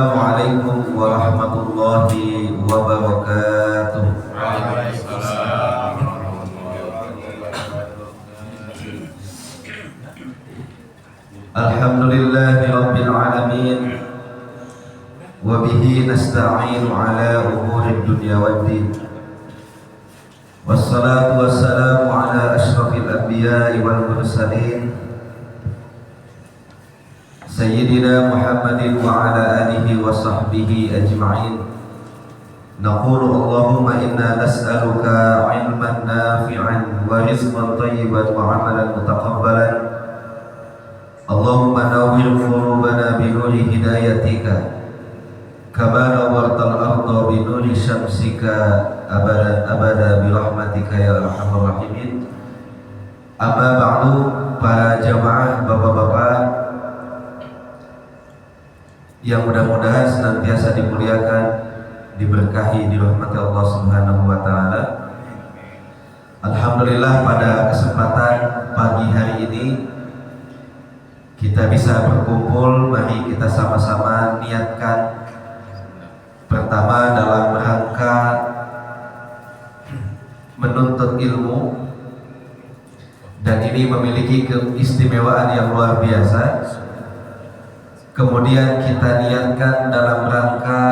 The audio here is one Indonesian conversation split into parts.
Assalamualaikum warahmatullahi wabarakatuh. Waalaikumsalam. Alhamdulillahi rabbil alamin. Wa bihi nasta'inu ala umuri dunya waddin. Wassalatu wassalamu ala asyrafil anbiya'i wal mursalin Sayyidina Muhammadin wa ala alihi wa sahbihi ajma'in. Naqulu Allahumma inna nas'aluka ilman nafi'an wa rizqan tayyiban wa amalan mutaqabbalan. Allahumma nawwir qulubana bi nuri hidayatika kama nawwartal arda bi nuri syamsika abadan abada bi rahmatika ya arhamar rahimin. Amma ba'du, para jamaah, bapak-bapak yang mudah-mudahan senantiasa dimuliakan, diberkahi, dirahmati Allah Subhanahu wa taala. Alhamdulillah, pada kesempatan pagi hari ini kita bisa berkumpul. Mari kita sama-sama niatkan pertama dalam rangka menuntut ilmu, dan ini memiliki keistimewaan yang luar biasa. Kemudian kita niatkan dalam rangka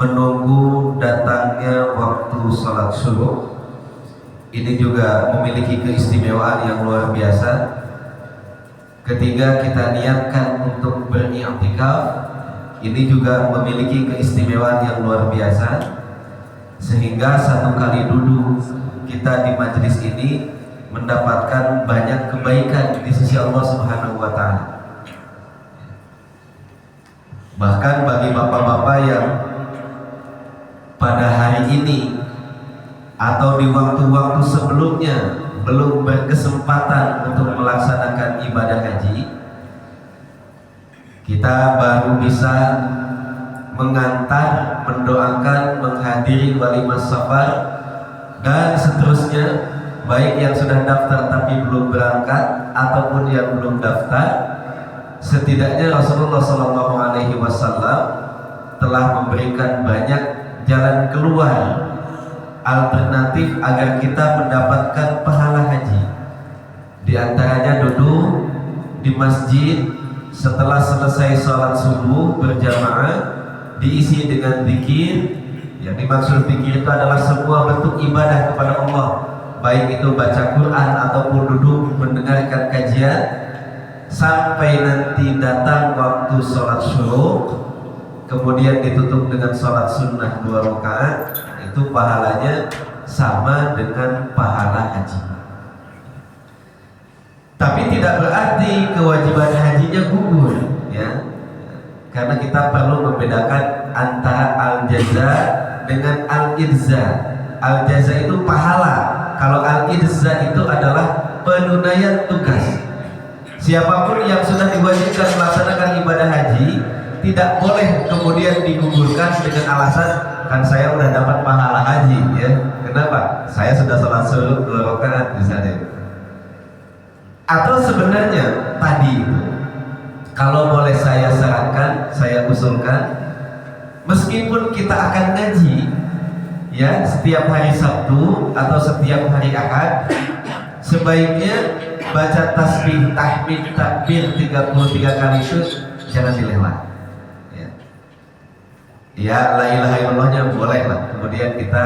menunggu datangnya waktu sholat subuh. Ini juga memiliki keistimewaan yang luar biasa. Ketiga, kita niatkan untuk beriktikaf. Ini juga memiliki keistimewaan yang luar biasa, sehingga satu kali duduk kita di majelis ini mendapatkan banyak kebaikan di sisi Allah Subhanahu wa taala. Bahkan bagi bapak-bapak yang pada hari ini atau di waktu-waktu sebelumnya belum berkesempatan untuk melaksanakan ibadah haji, kita baru bisa mengantar, mendoakan, menghadiri walimah safar dan seterusnya, baik yang sudah daftar tapi belum berangkat ataupun yang belum daftar. Setidaknya Rasulullah SAW telah memberikan banyak jalan keluar alternatif agar kita mendapatkan pahala haji. Di antaranya duduk di masjid setelah selesai sholat subuh berjamaah, diisi dengan zikir. Yang dimaksud zikir itu adalah sebuah bentuk ibadah kepada Allah, baik itu baca Quran ataupun duduk mendengarkan kajian, sampai nanti datang waktu sholat syuruk, kemudian ditutup dengan sholat sunnah 2 rakaat. Itu pahalanya sama dengan pahala haji. Tapi tidak berarti kewajiban hajinya gugur, ya. Karena kita perlu membedakan antara al-jaza dengan al-idza. Al-jaza itu pahala, kalau al-idza itu adalah penunaian tugas. Siapapun yang sudah diwajibkan melaksanakan ibadah haji tidak boleh kemudian digugurkan dengan alasan, kan saya udah dapat pahala haji, ya. Kenapa? Saya sudah sholat subuh 2 rakaat misalnya. Atau sebenarnya tadi itu, kalau boleh saya sarankan, saya usulkan, meskipun kita akan ngaji, ya, setiap hari Sabtu atau setiap hari Ahad, sebaiknya baca tasbih, tahmid, takbir 33 kali itu jangan dilewat. Ya, la ilaha illallahnya boleh lah, kemudian kita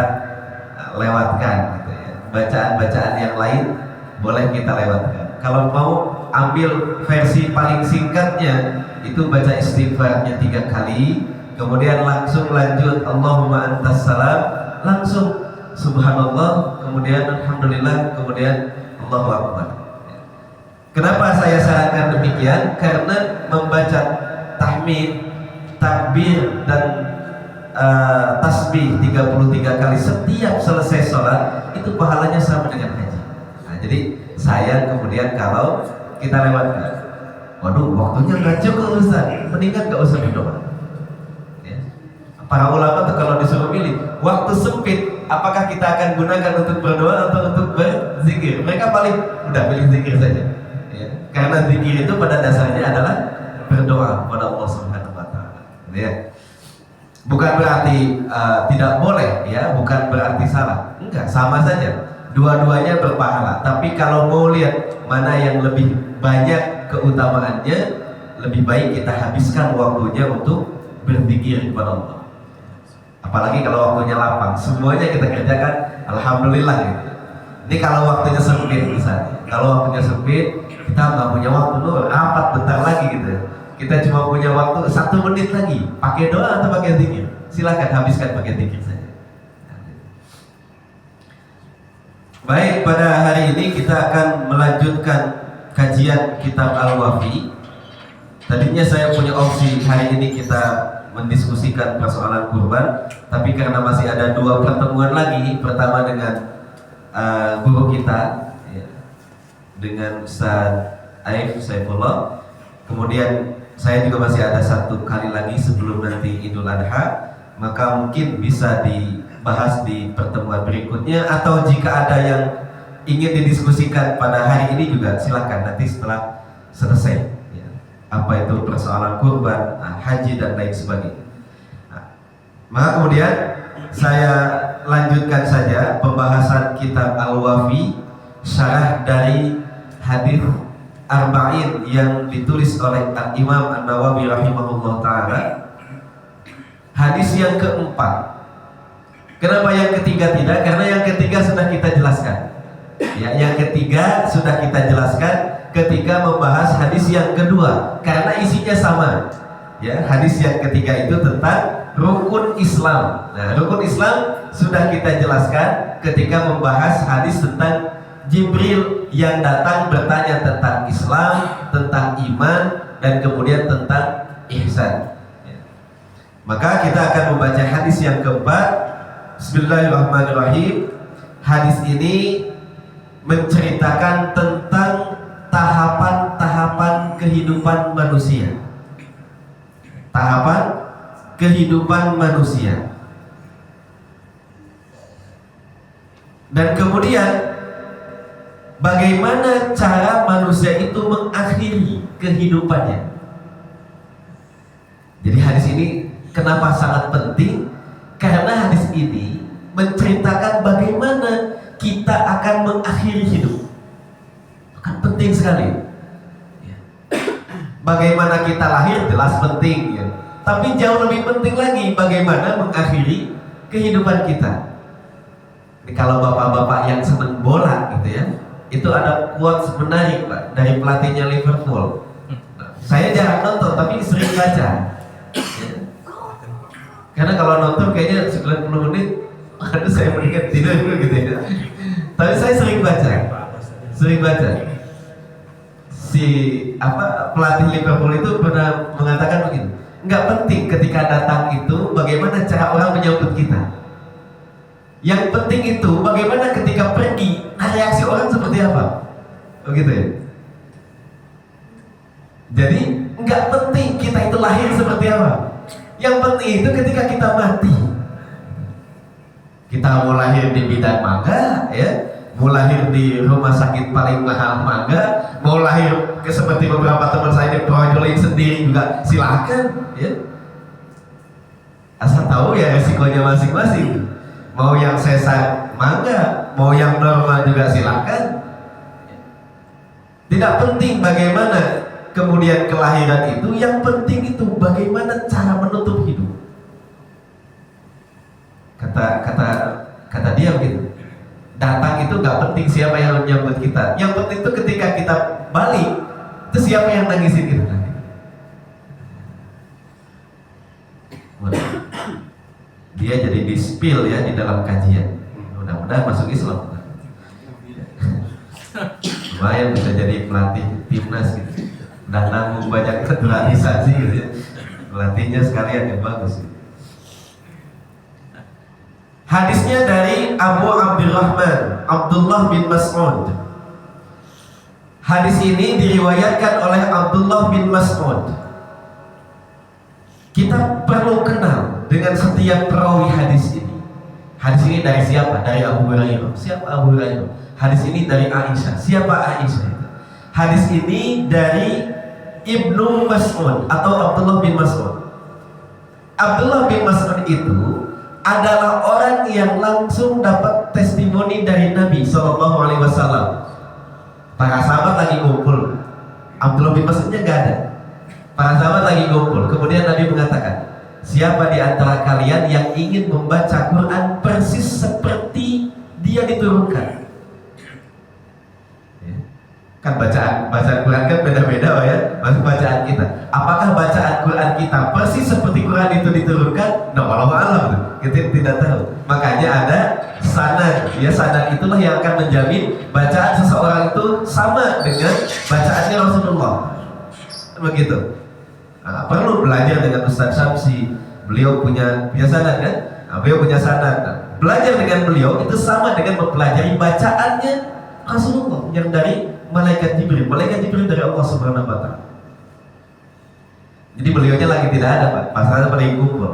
lewatkan gitu, ya. Bacaan-bacaan yang lain boleh kita lewatkan. Kalau mau ambil versi paling singkatnya, itu baca istighfarnya 3 kali, kemudian langsung lanjut Allahumma antas salam, langsung subhanallah, kemudian alhamdulillah, kemudian Allahu akbar. Kenapa saya sarankan demikian? Karena membaca tahmid, takbir dan tasbih 33 kali setiap selesai sholat itu pahalanya sama dengan haji. Nah, jadi sayang kemudian kalau kita lewatkan. Waduh, waktunya nggak cukup Ustaz, mendingan nggak usah berdoa. Ya. Para ulama tuh kalau disuruh milih waktu sempit, apakah kita akan gunakan untuk berdoa atau untuk berzikir? Mereka paling udah pilih zikir saja. Karena zikir itu pada dasarnya adalah berdoa kepada Allah Subhanahu wa taala. ya. Bukan berarti tidak boleh, ya, bukan berarti salah. Enggak, sama saja. Dua-duanya berpahala. Tapi kalau mau lihat mana yang lebih banyak keutamaannya, lebih baik kita habiskan waktunya untuk berzikir kepada Allah. Apalagi kalau waktunya lapang, semuanya kita kerjakan, alhamdulillah gitu. Ini kalau waktunya sempit misalnya. Kalau waktunya sempit, kita nggak punya waktu loh, rapat bentar lagi gitu. Kita cuma punya waktu 1 menit lagi, pakai doa atau pakai zikir? Silakan habiskan pakai zikir saja. Baik, pada hari ini kita akan melanjutkan kajian kitab Al-Wafi. Tadinya saya punya opsi hari ini kita mendiskusikan persoalan kurban, tapi karena masih ada 2 pertemuan lagi, pertama dengan guru kita, ya, dengan Ustaz Aif Saifullah, kemudian saya juga masih ada 1 kali lagi sebelum nanti Idul Adha, maka mungkin bisa dibahas di pertemuan berikutnya, atau jika ada yang ingin didiskusikan pada hari ini juga silakan nanti setelah selesai, ya, apa itu persoalan kurban, haji dan lain sebagainya. Maka kemudian saya lanjutkan saja pembahasan kitab Al-Wafi, syarah dari hadis Arba'in yang ditulis oleh Imam An-Nawawi rahimahullah ta'ala. Hadis yang keempat. Kenapa yang ketiga tidak? Karena yang ketiga sudah kita jelaskan, ya, yang ketiga sudah kita jelaskan ketika membahas hadis yang kedua, karena isinya sama, ya. Hadis yang ketiga itu tentang rukun Islam. Nah, rukun Islam sudah kita jelaskan ketika membahas hadis tentang Jibril yang datang bertanya tentang Islam, tentang iman, dan kemudian tentang ihsan. Ya. Maka kita akan membaca hadis yang keempat. Bismillahirrahmanirrahim. Hadis ini menceritakan tentang tahapan-tahapan kehidupan manusia. Tahapan kehidupan manusia. Dan kemudian bagaimana cara manusia itu mengakhiri kehidupannya. Jadi hadis ini kenapa sangat penting? Karena hadis ini menceritakan bagaimana kita akan mengakhiri hidup. Kan penting sekali. Bagaimana kita lahir jelas penting, ya. Tapi jauh lebih penting lagi bagaimana mengakhiri kehidupan kita. Ini kalau bapak-bapak yang senang bola gitu ya, itu ada quotes menarik Pak dari pelatihnya Liverpool. Saya jarang nonton tapi sering baca, ya. Karena kalau nonton kayaknya 90 menit aduh saya mendingan tidur dulu gitu ya. Tapi saya sering baca si pelatih Liverpool itu pernah mengatakan begini, nggak penting ketika datang itu bagaimana cara orang menyambut kita, yang penting itu bagaimana ketika pergi reaksi orang seperti apa, begitu ya. Jadi nggak penting kita itu lahir seperti apa, yang penting itu ketika kita mati. Kita mau lahir di bidan mangga, ya, mau lahir di rumah sakit paling mahal mangga, mau lahir seperti beberapa teman saya di Proyolin sendiri juga silakan, ya. Asal tahu ya resikonya masing-masing. Mau yang sesar mangga, mau yang normal juga silakan. Tidak penting bagaimana kemudian kelahiran itu, yang penting itu bagaimana cara menutup hidup. Kata dia begitu. Datang itu nggak penting siapa yang menyambut kita. Yang penting itu ketika kita balik, itu siapa yang nangisin kita. Dia jadi di-spill ya di dalam kajian. Mudah-mudahan masuk Islam. Lumayan bisa jadi pelatih timnas gitu. Udah nanggung banyak naturalisasi gitu ya. Pelatihnya sekalian yang bagus. Hadisnya dari Abu Abdurrahman Abdullah bin Mas'ud. Hadis ini diriwayatkan oleh Abdullah bin Mas'ud. Kita perlu kenal dengan setiap perawi hadis ini. Hadis ini dari siapa? Dari Abu Hurairah. Siapa Abu Hurairah? Hadis ini dari Aisyah. Siapa Aisyah? Hadis ini dari Ibnu Mas'ud atau Abdullah bin Mas'ud. Abdullah bin Mas'ud itu adalah orang yang langsung dapat testimoni dari Nabi SAW. Para sahabat lagi ngumpul, Abdullah bin Mas'udnya nggak ada. Para sahabat lagi ngumpul, kemudian Nabi mengatakan, siapa di antara kalian yang ingin membaca Quran persis seperti dia diturunkan? Kan bacaan Quran kan beda-beda ya, masuk bacaan kita. Apakah bacaan Quran kita persis seperti Quran itu diturunkan? Nah, walau alam kita tidak tahu. Makanya ada sanad. Ya, sanad itulah yang akan menjamin bacaan seseorang itu sama dengan bacaannya Rasulullah. Begitu. Nah, perlu belajar dengan Ustaz Syamsi. Beliau punya sanad kan? Nah, beliau punya sanad. Nah, belajar dengan beliau itu sama dengan mempelajari bacaannya Rasulullah yang dari malaikat Jibril dari Allah Subhanahu wa Ta'ala. Jadi beliaunya lagi tidak ada, Pak. Masalahnya pada kumpul.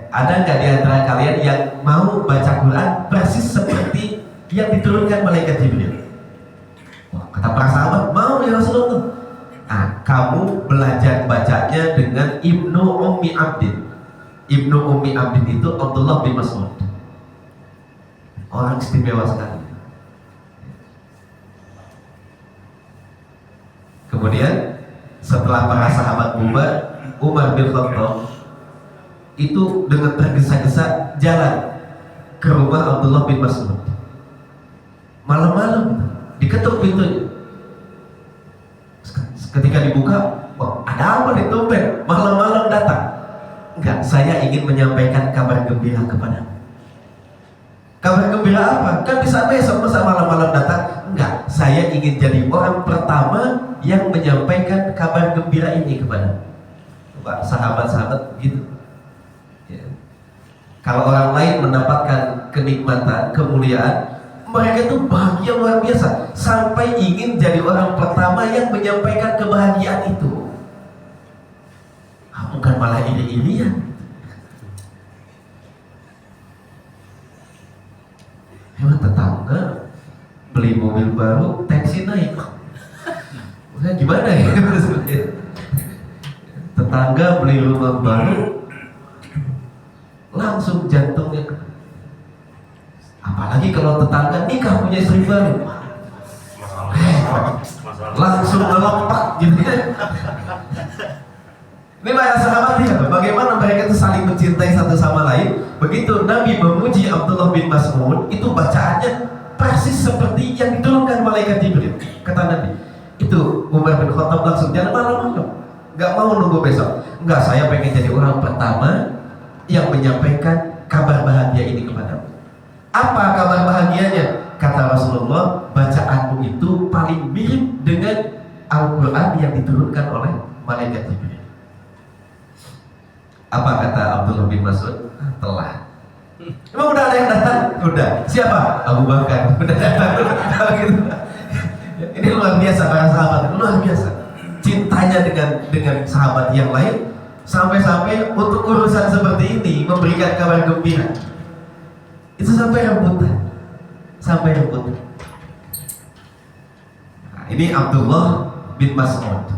Ada nggak di antara kalian yang mau baca Quran persis seperti yang diturunkan malaikat Jibril? Wah, kata para sahabat, mau ya Rasulullah. Nah, kamu belajar bacanya dengan Ibnu Ummi Abdin. Ibnu Ummi Abdin itu Abdullah bin Mas'ud. Orang istimewa sekali. Kemudian setelah para sahabat bubar, Umar bin Khattab itu dengan tergesa-gesa jalan ke rumah Abdullah bin Mas'ud. Malam-malam diketuk pintunya. Ketika dibuka, wah, ada apa nih tumben? Malam-malam datang. Enggak, saya ingin menyampaikan kabar gembira kepadamu. Kabar gembira apa? Kan bisa besok, masa malam-malam datang? Enggak, saya ingin jadi orang pertama yang menyampaikan kabar gembira ini kepada Pak. Sahabat-sahabat gitu ya. Kalau orang lain mendapatkan kenikmatan, kemuliaan, mereka itu bahagia luar biasa sampai ingin jadi orang pertama yang menyampaikan kebahagiaan itu. Bukan malah iri-irian. Hemat tetangga beli mobil baru, taksi naik. Gimana ya? Tetangga beli rumah baru, langsung jantungnya. Apalagi kalau tetangga nikah punya istri baru, langsung melompat gitu ya. Ini para sahabat lihat bagaimana mereka itu saling mencintai satu sama lain. Begitu Nabi memuji Abdullah bin Mas'ud, itu bacaannya persis seperti yang diturunkan malaikat Jibril. Kata Nabi, itu Umar bin Khattab langsung jalan malam-malam, nggak mau nunggu besok. Enggak, saya pengen jadi orang pertama yang menyampaikan kabar bahagia ini kepadamu. Apa kabar bahagianya? Kata Rasulullah, bacaanmu itu paling mirip dengan Al-Quran yang diturunkan oleh malaikat Jibril. Apa kata Abdullah bin Mas'ud? Telah. Emang udah ada yang datang? Udah. Siapa? Abu Bakar. Udah datang. Gitu. Ini luar biasa para sahabat, luar biasa. Cintanya dengan sahabat yang lain sampai-sampai untuk urusan seperti ini memberikan kabar gembira. Itu sampai rebutan. Nah, ini Abdullah bin Mas'ud.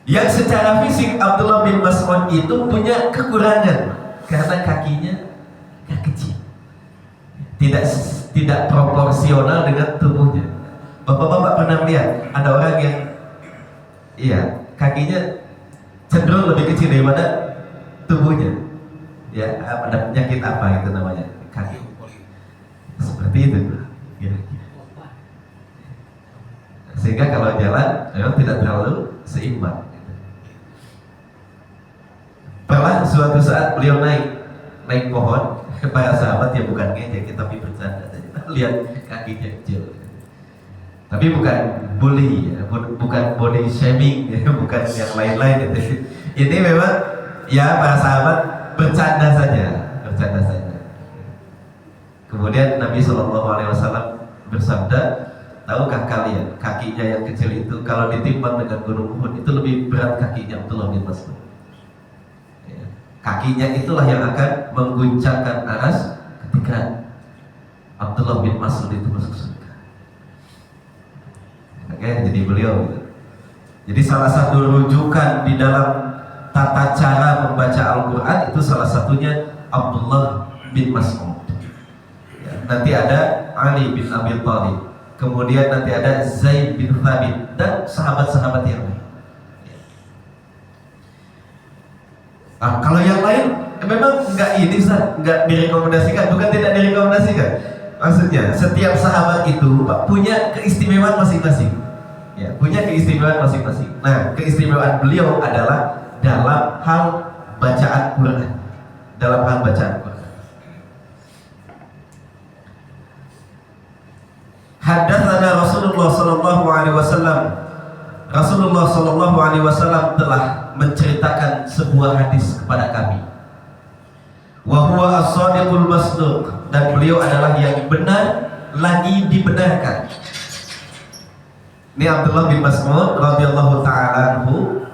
Yang secara fisik Abdullah bin Mas'ud itu punya kekurangan karena kakinya kecil, tidak proporsional dengan tubuhnya. Bapak-bapak pernah melihat ada orang yang kakinya cenderung lebih kecil daripada tubuhnya. Ya, ada penyakit apa itu namanya? Kaki. Seperti itu kira-kira. Sehingga kalau jalan memang tidak terlalu seimbang. Pernah suatu saat beliau naik pohon, para sahabat ya bukan ngejek tapi bercanda saja. Lihat kakinya kecil. Tapi bukan bully ya, bukan body shaming ya, bukan yang lain-lain itu. Ini memang ya para sahabat bercanda saja. Kemudian Nabi SAW bersabda, tahukah kalian kakinya yang kecil itu kalau ditimbang dengan gunung Uhud itu lebih berat kakinya Abdullah bin Mas'ud. Kakinya itulah yang akan mengguncangkan aras ketika Abdullah bin Mas'ud itu masuk surga. Oke, jadi beliau gitu. Jadi salah satu rujukan di dalam tata cara membaca Al-Quran itu salah satunya Abdullah bin Mas'ud. Ya, nanti ada Ali bin Abi Thalib, kemudian nanti ada Zaid bin Thabit dan sahabat-sahabat yang lain. Nah, kalau yang lain memang nggak direkomendasikan, bukan tidak direkomendasikan. Maksudnya setiap sahabat itu Pak, punya keistimewaan masing-masing. Ya, punya keistimewaan masing-masing. Nah, keistimewaan beliau adalah dalam hal bacaan Quran. Dalam hal bacaan Quran. Haddatsana Rasulullah sallallahu alaihi wasallam. Rasulullah sallallahu alaihi wasallam telah menceritakan sebuah hadis kepada kami. Wa huwa as-shadiqul masduq, dan beliau adalah yang benar lagi dibenarkan. Ini Abdullah bin Mas'ud radhiyallahu taala anhu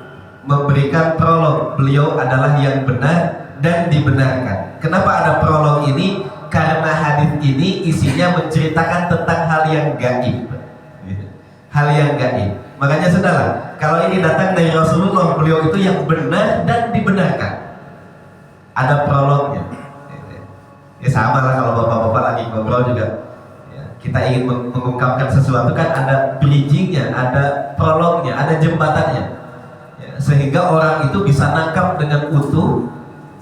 memberikan prolog, beliau adalah yang benar dan dibenarkan. Kenapa ada prolog ini? Karena hadis ini isinya menceritakan tentang hal yang gaib. Hal yang gaib. Makanya sudahlah, kalau ini datang dari Rasulullah, beliau itu yang benar dan dibenarkan. Ada prolognya. Ya sama lah kalau bapak-bapak lagi ngobrol juga. Ya, kita ingin mengungkapkan sesuatu kan ada bridgingnya, ada prolognya, ada jembatannya. Ya, sehingga orang itu bisa nangkap dengan utuh,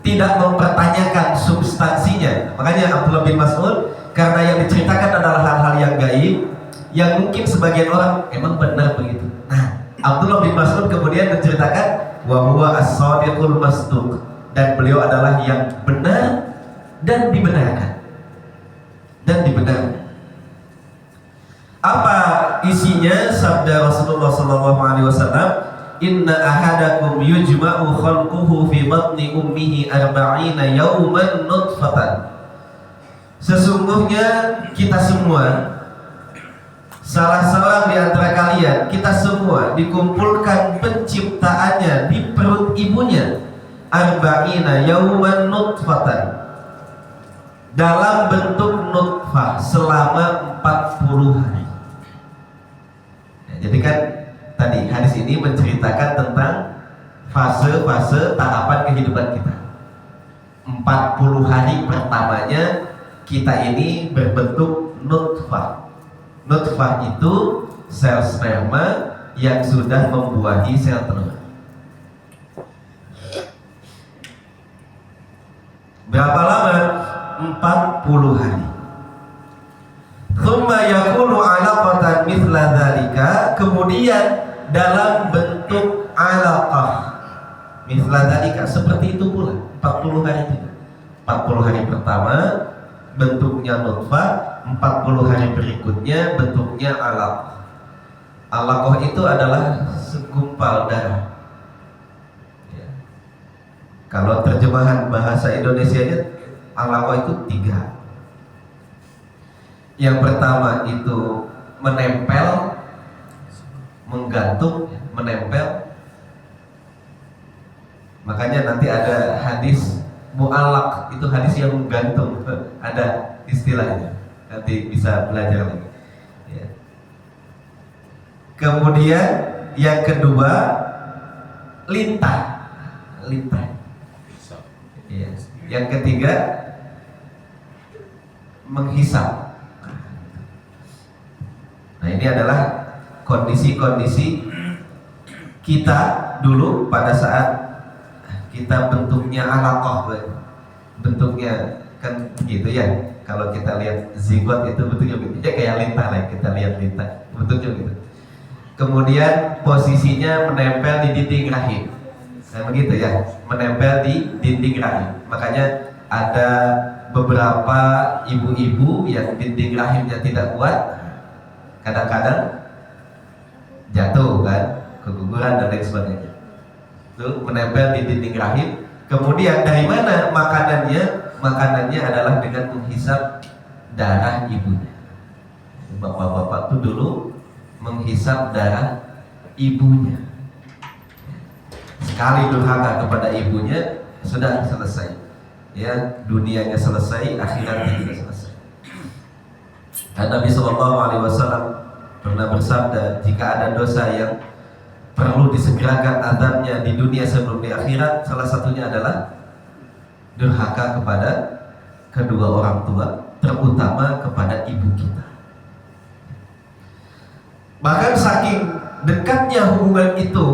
tidak mempertanyakan substansinya. Makanya Abdullah bin Mas'ud, karena yang diceritakan adalah hal-hal yang gaib, yang mungkin sebagian orang emang benar begitu. Nah, Abdullah bin Mas'ud kemudian menceritakan wa huwa as-shadiqul masduq, dan beliau adalah yang benar dan dibenarkan. Dan dibenarkan. Apa isinya sabda Rasulullah sallallahu alaihi wasallam? Inna ahadakum yujma'u khalquhu fi batni ummihi arba'ina yawman nutfatan. Sesungguhnya kita semua, salah seorang di antara kalian, kita semua dikumpulkan penciptaannya di perut ibunya arba'ina yawman nutfatan, dalam bentuk nutfah selama 40 hari. Ya, jadi kan tadi hadis ini menceritakan tentang fase-fase tahapan kehidupan kita. 40 hari pertamanya kita ini berbentuk nutfah. Nutfah itu sel sperma yang sudah membuahi sel telur. Berapa lama? 40 hari. Tsumma yakunu 'alaqatan mithla dzalika, kemudian dalam bentuk 'alaqah mithla dzalika, seperti itu pula 40 hari juga. 40 hari pertama bentuknya nutfah, 40 hari berikutnya bentuknya 'alaqah. 'Alaqah itu adalah segumpal darah. Ya. Kalau terjemahan bahasa Indonesianya, 'alaqah itu 3. Yang pertama itu menempel, menggantung, menempel. Makanya nanti ada hadis mu'allaq, itu hadis yang menggantung, ada istilahnya, nanti bisa belajar lagi. Ya. Kemudian yang kedua lintah. Ya. Yang ketiga menghisap. Nah, ini adalah kondisi-kondisi kita dulu pada saat kita bentuknya alaqah, bentuknya kan gitu ya. Kalau kita lihat zigot itu bentuknya begitu, ya kayak lintah lah, kita lihat lintah bentuknya gitu. Kemudian posisinya menempel di dinding rahim, nah begitu ya, menempel di dinding rahim. Makanya ada beberapa ibu-ibu yang dinding rahimnya tidak kuat, kadang-kadang jatuh kan, keguguran dan lain sebagainya. Itu menempel di dinding rahim. Kemudian dari mana makanannya? Makanannya adalah dengan menghisap darah ibunya. Bapak-bapak tuh dulu menghisap darah ibunya. Sekali durhaka kepada ibunya, sudah selesai. Ya, dunianya selesai, akhiratnya juga selesai. Dan Nabi SAW pernah bersabda, jika ada dosa yang perlu disegerakan azabnya di dunia sebelum di akhirat, salah satunya adalah durhaka kepada kedua orang tua, terutama kepada ibu kita. Bahkan saking dekatnya hubungan itu,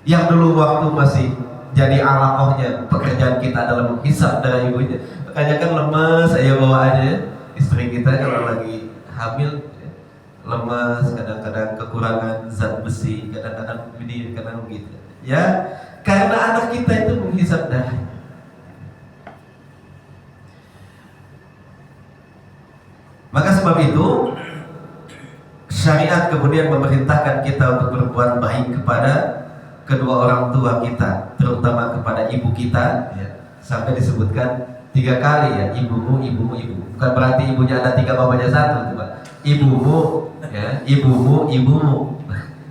yang dulu waktu masih jadi alaqohnya pekerjaan kita adalah menghisap darah ibunya, makanya kan lemes saya bawaannya. Istri kita kalau lagi hamil lemes, kadang-kadang kekurangan zat besi, kadang-kadang begini, kadang begitu ya, karena anak kita itu menghisap darah. Maka sebab itu syariat kemudian memerintahkan kita untuk berbuat baik kepada kedua orang tua kita, terutama kepada ibu kita, ya. Sampai disebutkan 3 kali ya, ibumu, ibumu, ibumu. Bukan berarti ibunya ada 3, bapaknya 1, coba. Ibumu, ya, ibumu, ibumu.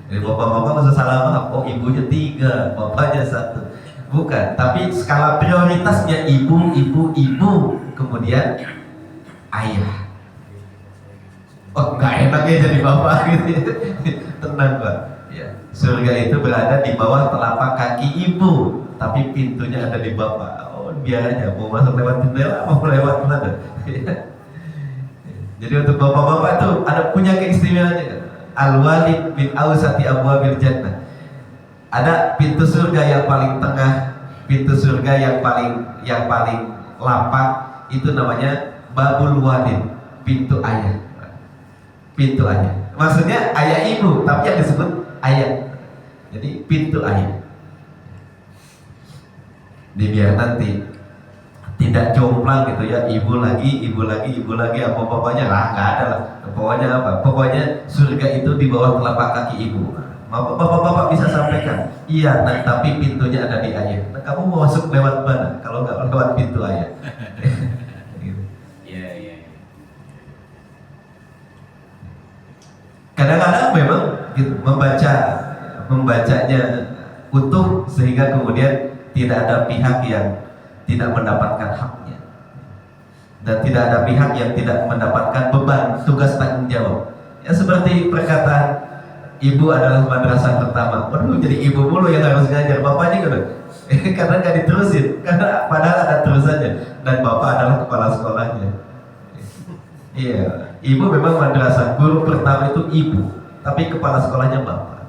Jadi bapak-bapak masa salah paham, oh ibunya 3, bapaknya 1. Bukan, tapi skala prioritasnya ibu, ibu, ibu, kemudian ayah. Oh, nggak enak ya jadi bapak gitu. Tenang Pak. Ya, surga itu berada di bawah telapak kaki ibu, tapi pintunya ada di bapak. Oh, biar aja mau masuk lewat jendela, mau lewat mana. Jadi untuk bapak-bapak itu ada punya keistimewaannya. Al-walid min awsati abwabil jannah. Ada pintu surga yang paling tengah, pintu surga yang paling lapang, itu namanya babul walid, pintu ayah. Pintu ayah, maksudnya ayah ibu, tapi yang disebut ayah. Jadi pintu ayah. Biar nanti tidak jomplang gitu ya, ibu lagi, apa bapaknya lah, nggak ada lah. Pokoknya apa? Pokoknya surga itu di bawah telapak kaki ibu. Bapak-bapak bisa sampaikan, iya, nah, tapi pintunya ada di ayah. Nah, kamu mau masuk lewat mana? Kalau nggak lewat pintu ayah. Kadang-kadang memang gitu, membacanya utuh sehingga kemudian tidak ada pihak yang tidak mendapatkan haknya, dan tidak ada pihak yang tidak mendapatkan beban tugas tanggung jawab. Ya seperti perkataan ibu adalah madrasah pertama. Waduh, jadi ibu mulu yang harus ngajar, bapaknya kan karena nggak diterusin, karena padahal ada terusannya, dan bapak adalah kepala sekolahnya. Iya, ibu memang madrasah, guru pertama itu ibu, tapi kepala sekolahnya bapak.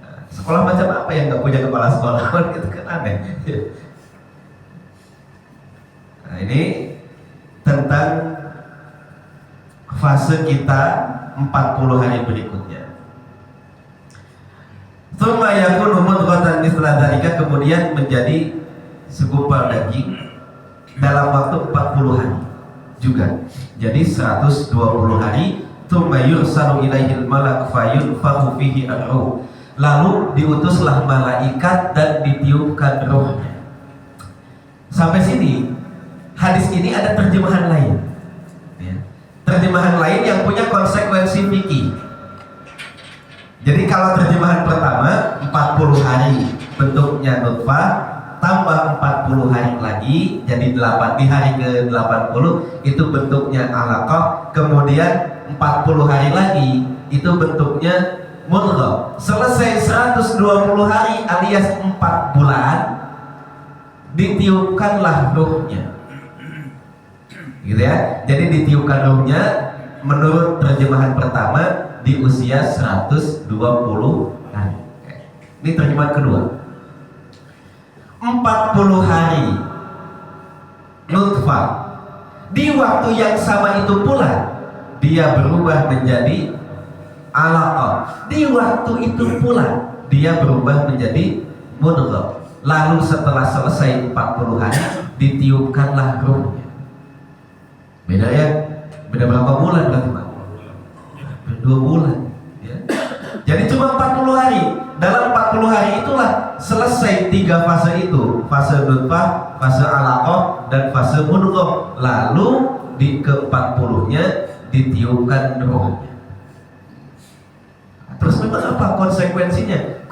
Nah, sekolah macam apa yang nggak punya kepala sekolah? Itu kan aneh. Nah, ini tentang fase kita 40 hari berikutnya. Tsumma yakunu mudghatan mithla dzalika, kemudian menjadi segumpal daging dalam waktu 40 hari juga. Jadi 120 hari. Tsumma yursalu ilaihil malak fayunfakhu fihi ar-ruh. Lalu diutuslah malaikat dan ditiupkan rohnya. Sampai sini hadis ini ada terjemahan lain ya. Terjemahan lain yang punya konsekuensi fikih. Jadi kalau terjemahan pertama 40 hari bentuknya nutfah, tambah 40 hari lagi jadi 8, di hari ke-80 itu bentuknya alaqah, kemudian 40 hari lagi itu bentuknya mudghah. Selesai 120 hari alias 4 bulan, ditiupkanlah ruhnya. Gitu ya. Jadi ditiupkan ruhnya menurut terjemahan pertama di usia 120 hari. Ini terjemahan kedua. 40 hari nutfah, di waktu yang sama itu pula dia berubah menjadi alaqah, di waktu itu pula dia berubah menjadi mudghah. Lalu setelah selesai 40 hari ditiupkanlah ruhnya. Beda ya, beda berapa bulan berarti Pak? 2 bulan ya. Jadi cuma 40 hari. Dalam 40 hari itulah selesai 3 fase itu, fase nutfah, fase alaqah, dan fase mudghah. Lalu di ke-40-nya ditiupkan rohnya. Terus memang apa konsekuensinya?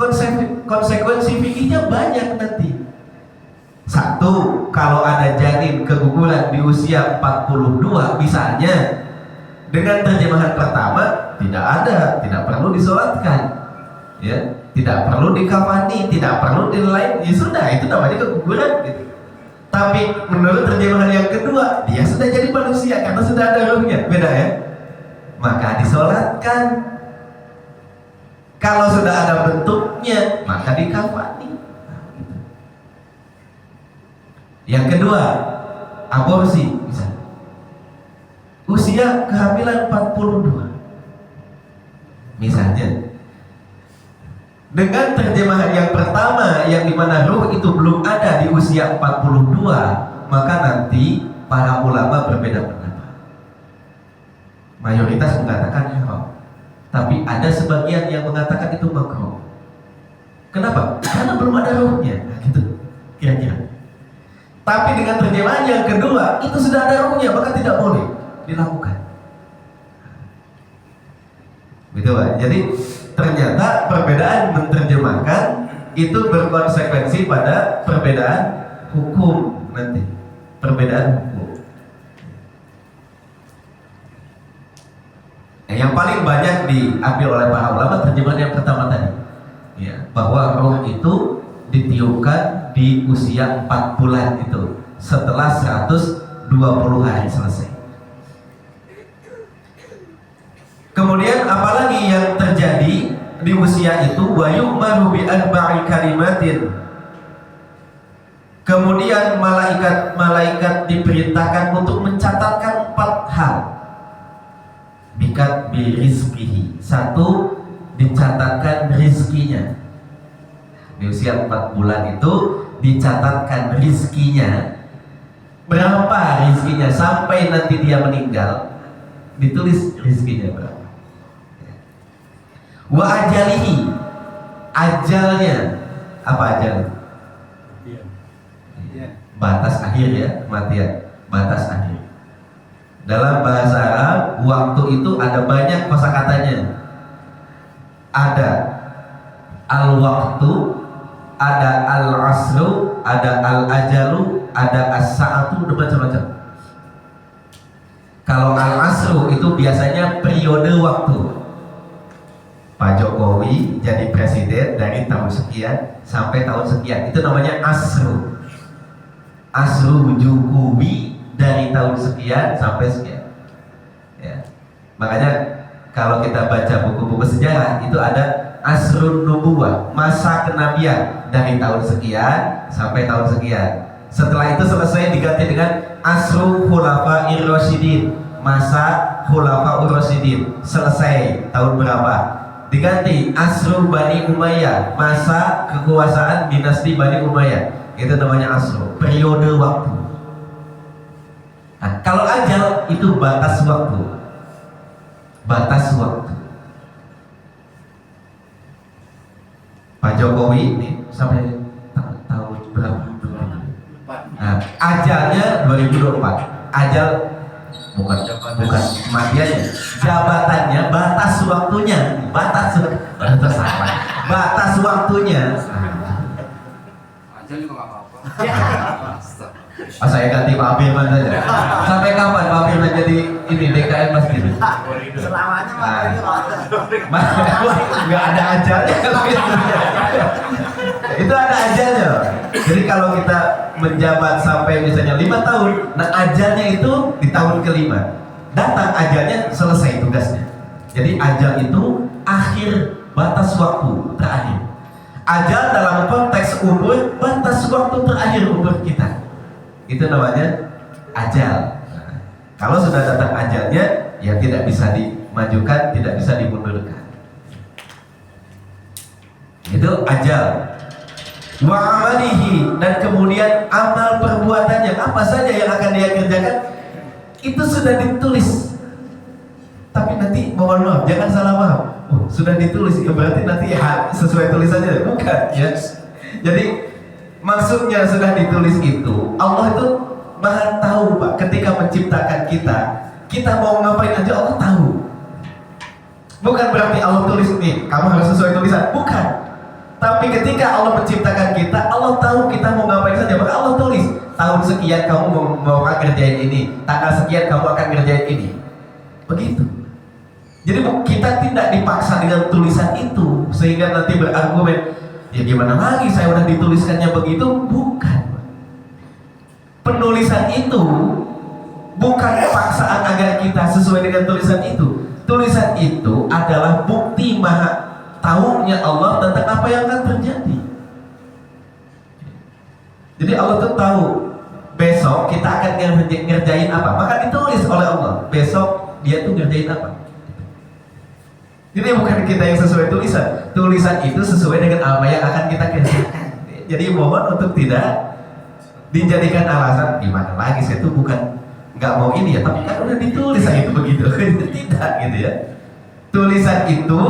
Konsekuensi fikihnya banyak nanti. Satu, kalau ada janin keguguran di usia 42 misalnya, dengan terjemahan pertama tidak perlu disolatkan. ya, tidak perlu dikafani, tidak perlu dilain, ya sudah, itu namanya keguguran gitu. Tapi menurut terjemahan yang kedua, dia sudah jadi manusia karena sudah ada ruhnya, beda ya. Maka disolatkan. Kalau sudah ada bentuknya, maka dikafani. Yang kedua, aborsi misalnya. Usia kehamilan 42 misalnya. Dengan terjemahan yang pertama yang dimana ruh itu belum ada di usia 42, maka nanti para ulama berbeda pendapat. Mayoritas mengatakan haram, tapi ada sebagian yang mengatakan itu makruh. Kenapa? Karena belum ada ruhnya, nah, gitu kira-kira. Tapi dengan terjemahan yang kedua, itu sudah ada ruhnya, maka tidak boleh dilakukan. Gitu Pak. Jadi ternyata perbedaan menerjemahkan itu berkonsekuensi pada perbedaan hukum nanti. Perbedaan hukum. Yang paling banyak diambil oleh para ulama terjemahan yang pertama tadi, ya, bahwa roh itu ditiupkan di usia 4 bulan itu setelah 120 hari selesai. Kemudian apalagi yang terjadi di usia itu, wa yu'maru bi arba'i kalimatin. Kemudian malaikat diperintahkan untuk mencatatkan 4 hal. Bikat bi rizkihi. 1, dicatatkan rizkinya. Di usia 4 bulan itu dicatatkan rizkinya. Berapa rizkinya sampai nanti dia meninggal, ditulis rizkinya berapa. Wa ajalihi, ajalnya. Apa ajal? Batas akhir ya, kematian. Batas akhir. Dalam bahasa Arab, waktu itu ada banyak kosakatanya. Ada al-waktu, ada al-asru, ada al-ajalu, ada as-sa'atu, ada macam-macam. Kalau al-asru itu biasanya periode waktu. Pak Jokowi jadi presiden dari tahun sekian sampai tahun sekian, itu namanya asru. Asru Jokowi dari tahun sekian sampai sekian, ya. Makanya kalau kita baca buku-buku sejarah itu ada asrun nubuwah, masa kenabian dari tahun sekian sampai tahun sekian. Setelah itu selesai diganti dengan asru khulafa ir-rasyidin, masa khulafa ur-rasyidin, selesai tahun berapa? Diganti asru Bani Umayyah, masa kekuasaan dinasti Bani Umayyah. Itu namanya asru, periode waktu. Nah, kalau ajal itu batas waktu. Batas waktu. Pak Jokowi ini sampai tahun berapa? Nah, ajalnya 2024. Ajal bukan kematiannya, jabatannya, batas waktunya, batas waktunya. Aja juga nggak apa-apa. Saya ganti Pak Firman saja. Sampai kapan Pak Firman jadi ini DKM masjid? Selamanya Nggak ada ajalnya. Itu ada ajalnya. Jadi kalau kita menjabat sampai misalnya 5 tahun, nah ajalnya itu di tahun ke-5. Datang ajalnya, selesai tugasnya. Jadi ajal itu akhir batas waktu terakhir. Ajal dalam konteks umur, batas waktu terakhir umur kita. Itu namanya ajal. Nah, kalau sudah datang ajalnya, ya tidak bisa dimajukan, tidak bisa dimundurkan. Itu ajal. Wa amalihi, dan kemudian amal perbuatannya, apa saja yang akan dia kerjakan itu sudah ditulis. Tapi nanti mohon maaf, jangan salah paham. Oh, sudah ditulis, ya berarti nanti ya sesuai tulisannya, bukan ya. Jadi maksudnya sudah ditulis itu, Allah itu Maha tahu Pak. Ketika menciptakan kita mau ngapain aja Allah tahu. Bukan berarti Allah tulis nih, kamu harus sesuai tulisan, bukan. Tapi ketika Allah menciptakan kita, Allah tahu kita mau ngapain saja, maka Allah tulis tahun sekian kamu mau akan kerjain ini, tanggal sekian kamu akan kerjain ini. Begitu. Jadi kita tidak dipaksa dengan tulisan itu sehingga nanti berargumen, ya gimana lagi saya udah dituliskannya begitu. Bukan. Penulisan itu bukan paksaan agar kita sesuai dengan tulisan itu. Tulisan itu adalah bukti maha tahunya Allah tentang apa yang akan terjadi. Jadi Allah tuh tahu besok kita akan ngerjain apa, maka ditulis oleh Allah besok dia tuh ngerjain apa. Jadi bukan kita yang sesuai tulisan. Tulisan itu sesuai dengan apa yang akan kita kerjakan. Jadi mohon untuk tidak dijadikan alasan gimana lagi saya tuh bukan nggak mau ini ya, tapi kan udah ditulis aja itu begitu. Tidak gitu ya. Tulisan itu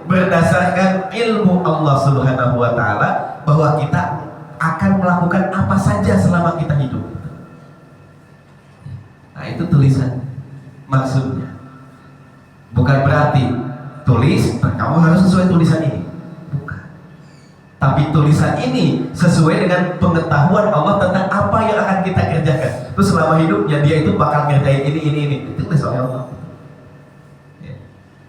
berdasarkan ilmu Allah Subhanahu wa taala bahwa kita akan melakukan apa saja selama kita hidup. Nah, itu tulisan maksudnya. Bukan berarti tulis, nah kamu harus sesuai tulisan ini. Bukan. Tapi tulisan ini sesuai dengan pengetahuan Allah tentang apa yang akan kita kerjakan. Terus selama hidupnya dia itu bakal ngerjain ini. Itu tulis oleh Allah. Ya.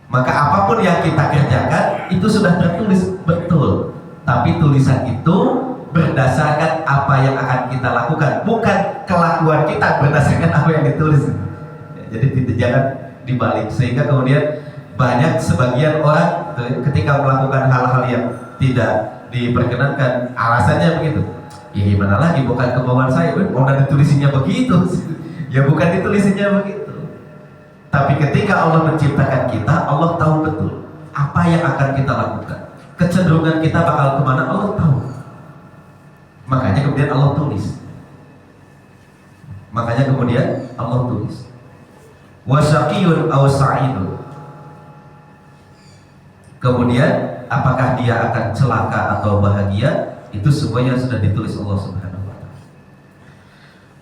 Maka apapun yang kita kerjakan itu sudah tertulis betul. Tapi tulisan itu berdasarkan apa yang akan kita lakukan, bukan kelakuan kita berdasarkan apa yang ditulis. Ya, jadi jangan dibalik sehingga kemudian banyak sebagian orang ketika melakukan hal-hal yang tidak diperkenankan alasannya begitu. Ya gimana lagi, bukan kemauan saya, udah ditulisinya begitu. Ya bukan ditulisinya begitu. Tapi ketika Allah menciptakan kita, Allah tahu betul apa yang akan kita lakukan. Kecenderungan kita bakal kemana Allah tahu. Makanya kemudian Allah tulis. Wasyaqiyun aw sa'idun. Kemudian apakah dia akan celaka atau bahagia, itu semuanya sudah ditulis Allah Subhanahu wa taala.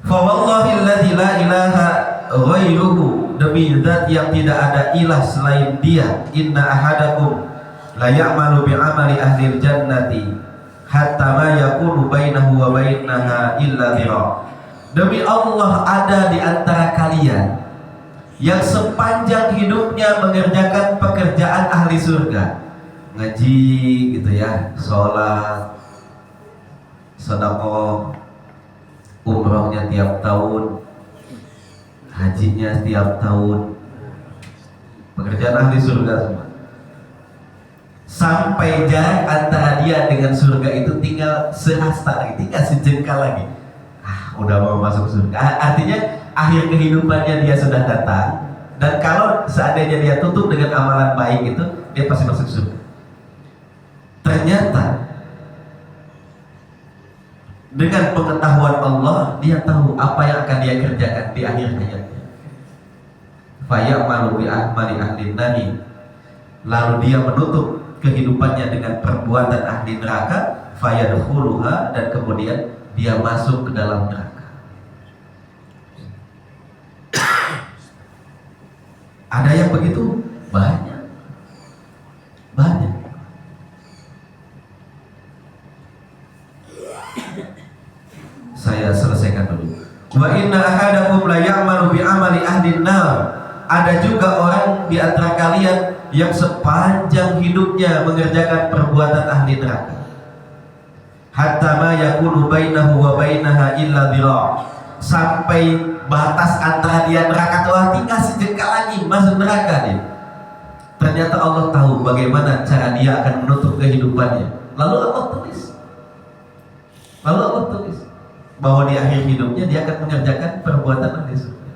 Fa wallahi alladzi la ilaha ghairuhu, demi zat yang tidak ada ilah selain dia, inna ahadakum la ya'malu bi amali ahli jannati hatta ma yakunu bainahu wa bainaha illa dhira. Demi Allah, ada di antara kalian yang sepanjang hidupnya mengerjakan pekerjaan ahli surga, ngaji gitu ya, sholat, sedekah, umrohnya tiap tahun, hajinya tiap tahun, pekerjaan ahli surga semua. Sampai jarak antara dia dengan surga itu tinggal sehasta lagi, tinggal sejengkal lagi. Udah mau masuk surga. Artinya akhir kehidupannya dia sudah datang, dan kalau seandainya dia tutup dengan amalan baik itu, dia pasti masuk surga. Ternyata dengan pengetahuan Allah, dia tahu apa yang akan dia kerjakan di akhir hayatnya. Fayamalu bi ahmali ahli nari, lalu dia menutup kehidupannya dengan perbuatan ahli neraka, fayadkhuluha, dan kemudian dia masuk ke dalam neraka. Ada yang begitu? Banyak. Saya selesaikan dulu. Wa inna ahadakum la ya'malu bi amali ahli nar. Ada juga orang di antara kalian yang sepanjang hidupnya mengerjakan perbuatan ahli neraka. Hatta ma yakunu bainahu wa bainaha illa dhira. Sampai batas antara dia neraka tuh tinggal sejengkal lagi masuk neraka dia. Ternyata Allah tahu bagaimana cara dia akan menutup kehidupannya. Lalu Allah tulis bahwa di akhir hidupnya dia akan mengerjakan perbuatan ahli surga.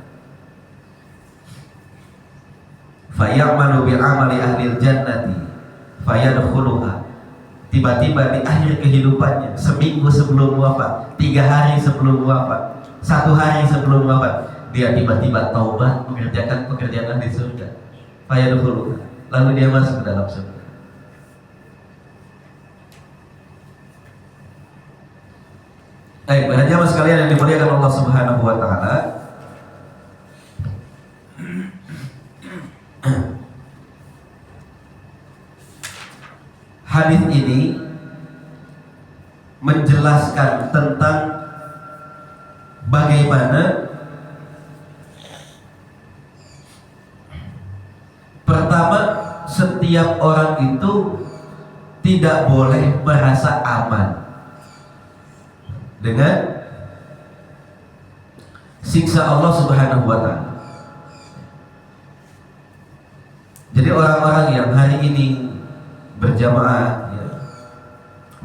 Fayamalu bi amali ahli jannati fayadkhuluha. Tiba-tiba di akhir kehidupannya, seminggu sebelum wafat, 3 hari sebelum wafat, 1 hari sebelum wafat, dia tiba-tiba taubat mengerjakan pekerjaan di surga. Fayadkhuluha, lalu dia masuk ke dalam surga. Baik, para jamaah sekalian yang dimuliakan Allah Subhanahu wa taala. Hadis ini menjelaskan tentang bagaimana Pertama, setiap orang itu tidak boleh merasa aman dengan siksa Allah Subhanahu wa Ta'ala. Jadi orang-orang yang hari ini berjamaah ya,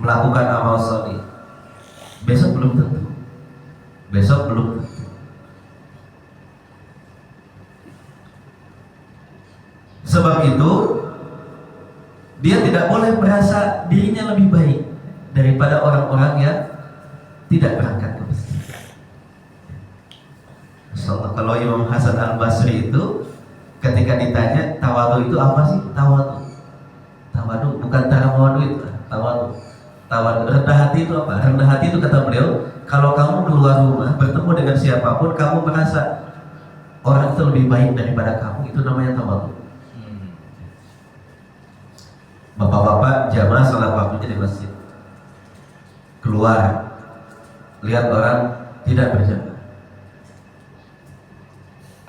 melakukan amal soleh, besok belum tentu. Besok belum tentu. Sebab itu dia tidak boleh merasa dirinya lebih baik daripada orang-orang yang tidak berangkat ke masjid. So, kalau Imam Hasan Al-Basri itu ketika ditanya tawadu itu apa sih? Tawadu bukan tarawadu itu, tawadu. Rendah hati itu apa? Rendah hati itu kata beliau, kalau kamu keluar rumah bertemu dengan siapapun, kamu merasa orang itu lebih baik daripada kamu, itu namanya tawadu. Bapak-bapak jamaah salat waktunya di masjid, keluar lihat orang tidak berjamaah,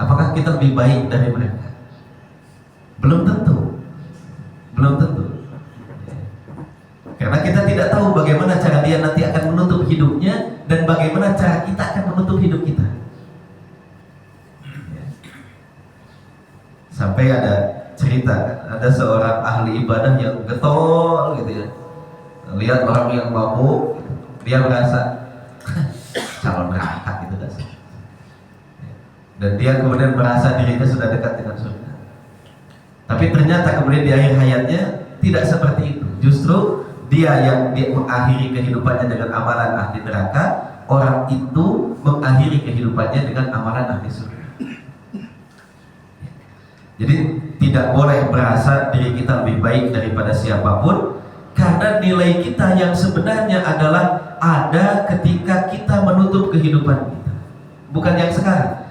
apakah kita lebih baik dari mereka? Belum tentu. Karena kita tidak tahu bagaimana cara dia nanti akan menutup hidupnya dan bagaimana cara kita akan menutup hidup kita. Sampai ada cerita, ada seorang ahli ibadah yang getol gitu ya, lihat orang yang mabuk, dia merasa calon neraka gitu kan. Dan dia kemudian merasa dirinya sudah dekat dengan surga. Tapi ternyata kemudian di akhir hayatnya tidak seperti itu. Justru dia yang mengakhiri kehidupannya dengan amalan ahli neraka, orang itu mengakhiri kehidupannya dengan amalan ahli surga. Jadi tidak boleh merasa diri kita lebih baik daripada siapapun, karena nilai kita yang sebenarnya adalah ada ketika kita menutup kehidupan kita, bukan yang sekarang.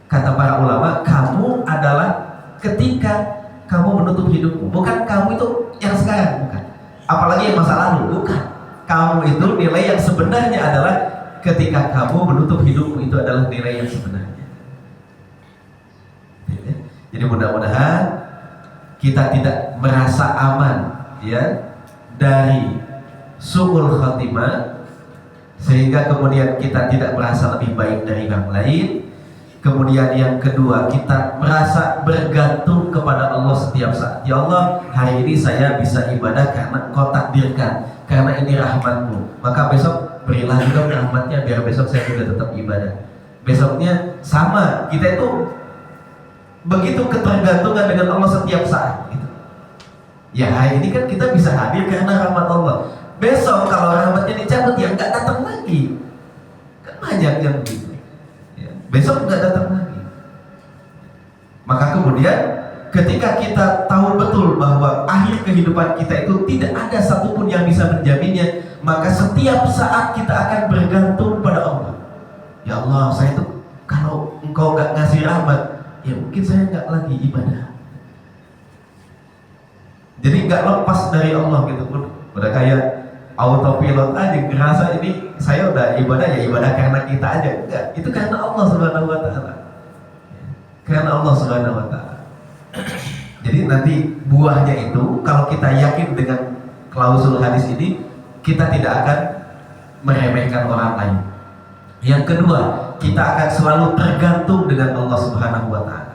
Kata para ulama, kamu adalah ketika kamu menutup hidupmu, bukan kamu itu yang sekarang, bukan. Apalagi yang masa lalu, bukan. Kamu itu nilai yang sebenarnya adalah ketika kamu menutup hidupmu, itu adalah nilai yang sebenarnya. Jadi mudah-mudahan kita tidak merasa aman ya dari su'ul khatimah, sehingga kemudian kita tidak merasa lebih baik dari yang lain. Kemudian yang kedua, kita merasa bergantung kepada Allah setiap saat. Ya Allah, hari ini saya bisa ibadah karena Engkau takdirkan, karena ini rahmat-Mu. Maka besok berilah juga rahmatnya biar besok saya juga tetap ibadah. Besoknya sama, kita itu begitu ketergantungan dengan Allah setiap saat gitu. Ya hari ini kan kita bisa hadir karena rahmat Allah. Besok kalau rahmatnya dicabut, ya nggak datang lagi. Kan banyak yang begitu ya, besok nggak datang lagi. Maka kemudian ketika kita tahu betul bahwa akhir kehidupan kita itu tidak ada satupun yang bisa menjaminnya, maka setiap saat kita akan bergantung pada Allah. Ya Allah, saya tuh kalau Engkau nggak ngasih rahmat, ya mungkin saya nggak lagi ibadah. Jadi nggak lepas dari Allah gitu pun. Udah kayak autopilot aja, ngerasa ini saya udah ibadah, ya ibadah karena kita aja. Enggak, itu karena Allah Subhanahu wa Ta'ala. Karena Allah Subhanahu wa Ta'ala. Jadi nanti buahnya itu, kalau kita yakin dengan klausul hadis ini, kita tidak akan meremehkan orang lain. Yang kedua, kita akan selalu tergantung dengan Allah Subhanahu wa Ta'ala.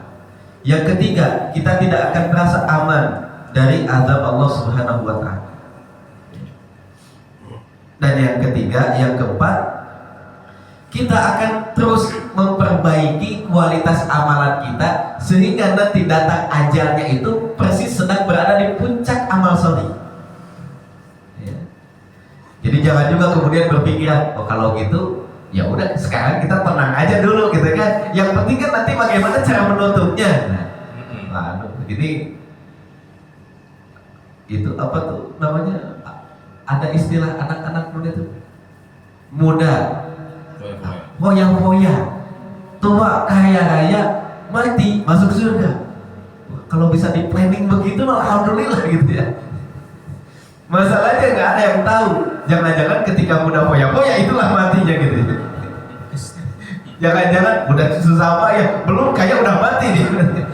Yang ketiga, kita tidak akan merasa aman dari azab Allah Subhanahu wa Ta'ala. Dan yang ketiga, yang keempat, kita akan terus memperbaiki kualitas amalan kita sehingga nanti datang ajalnya itu persis sedang berada di puncak amal soleh. Ya. Jadi jangan juga kemudian berpikiran, oh kalau gitu ya udah sekarang kita tenang aja dulu gitu kan. Yang penting kan nanti bagaimana cara menutupnya. Nah, ini itu apa tuh namanya? Ada istilah anak-anak muda foya-foya, tua kaya raya, mati masuk surga. Kalau bisa di planning begitu, alhamdulillah gitu ya. Masalahnya nggak ada yang tahu. Jangan-jangan ketika muda foya-foya itulah matinya gitu. Jangan-jangan udah susah apa ya, belum kayak udah mati nih.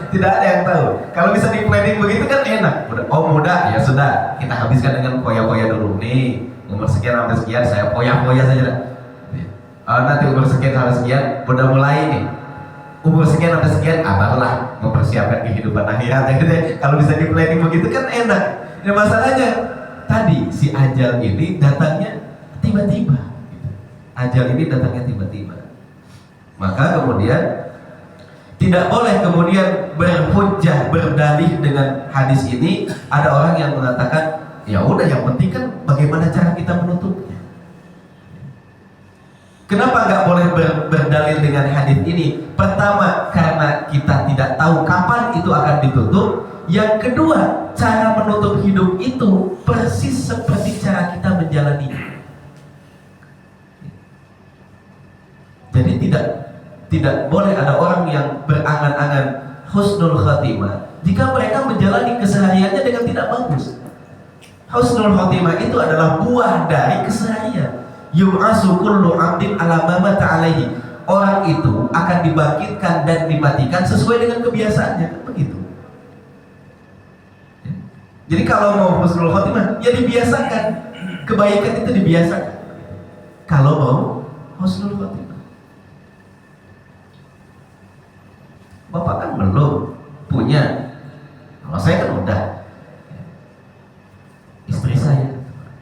Tidak ada yang tahu. Kalau bisa di planning begitu kan enak. Udah, oh muda, ya sudah, kita habiskan dengan poya-poya dulu nih. Umur sekian sampai sekian saya poya-poya saja dah. Nanti umur sekian sampai sekian udah mulai nih. Umur sekian sampai sekian, barulah mempersiapkan kehidupan akhirat. Kalau bisa di planning begitu kan enak. Ya masalahnya tadi si ajal ini datangnya tiba-tiba. Ajal ini datangnya tiba-tiba. Maka kemudian tidak boleh kemudian berhujjah, berdalih dengan hadis ini. Ada orang yang mengatakan, ya udah yang penting kan bagaimana cara kita menutupnya. Kenapa nggak boleh berdalil dengan hadis ini? Pertama, karena kita tidak tahu kapan itu akan ditutup. Yang kedua, cara menutup hidup itu persis seperti cara kita menjalani. Jadi tidak boleh ada orang yang berangan-angan husnul khatimah jika mereka menjalani kesehariannya dengan tidak bagus. Husnul khatimah itu adalah buah dari keseharian. Yub'asu kullu 'abdin 'ala ma mata 'alaihi. Orang itu akan dibangkitkan dan dimatikan sesuai dengan kebiasaannya, kan begitu. Jadi kalau mau husnul khatimah, ya dibiasakan. Kebaikan itu dibiasakan. Kalau mau husnul khatimah. Bapak kan belum punya. Kalau saya kan udah. Istri saya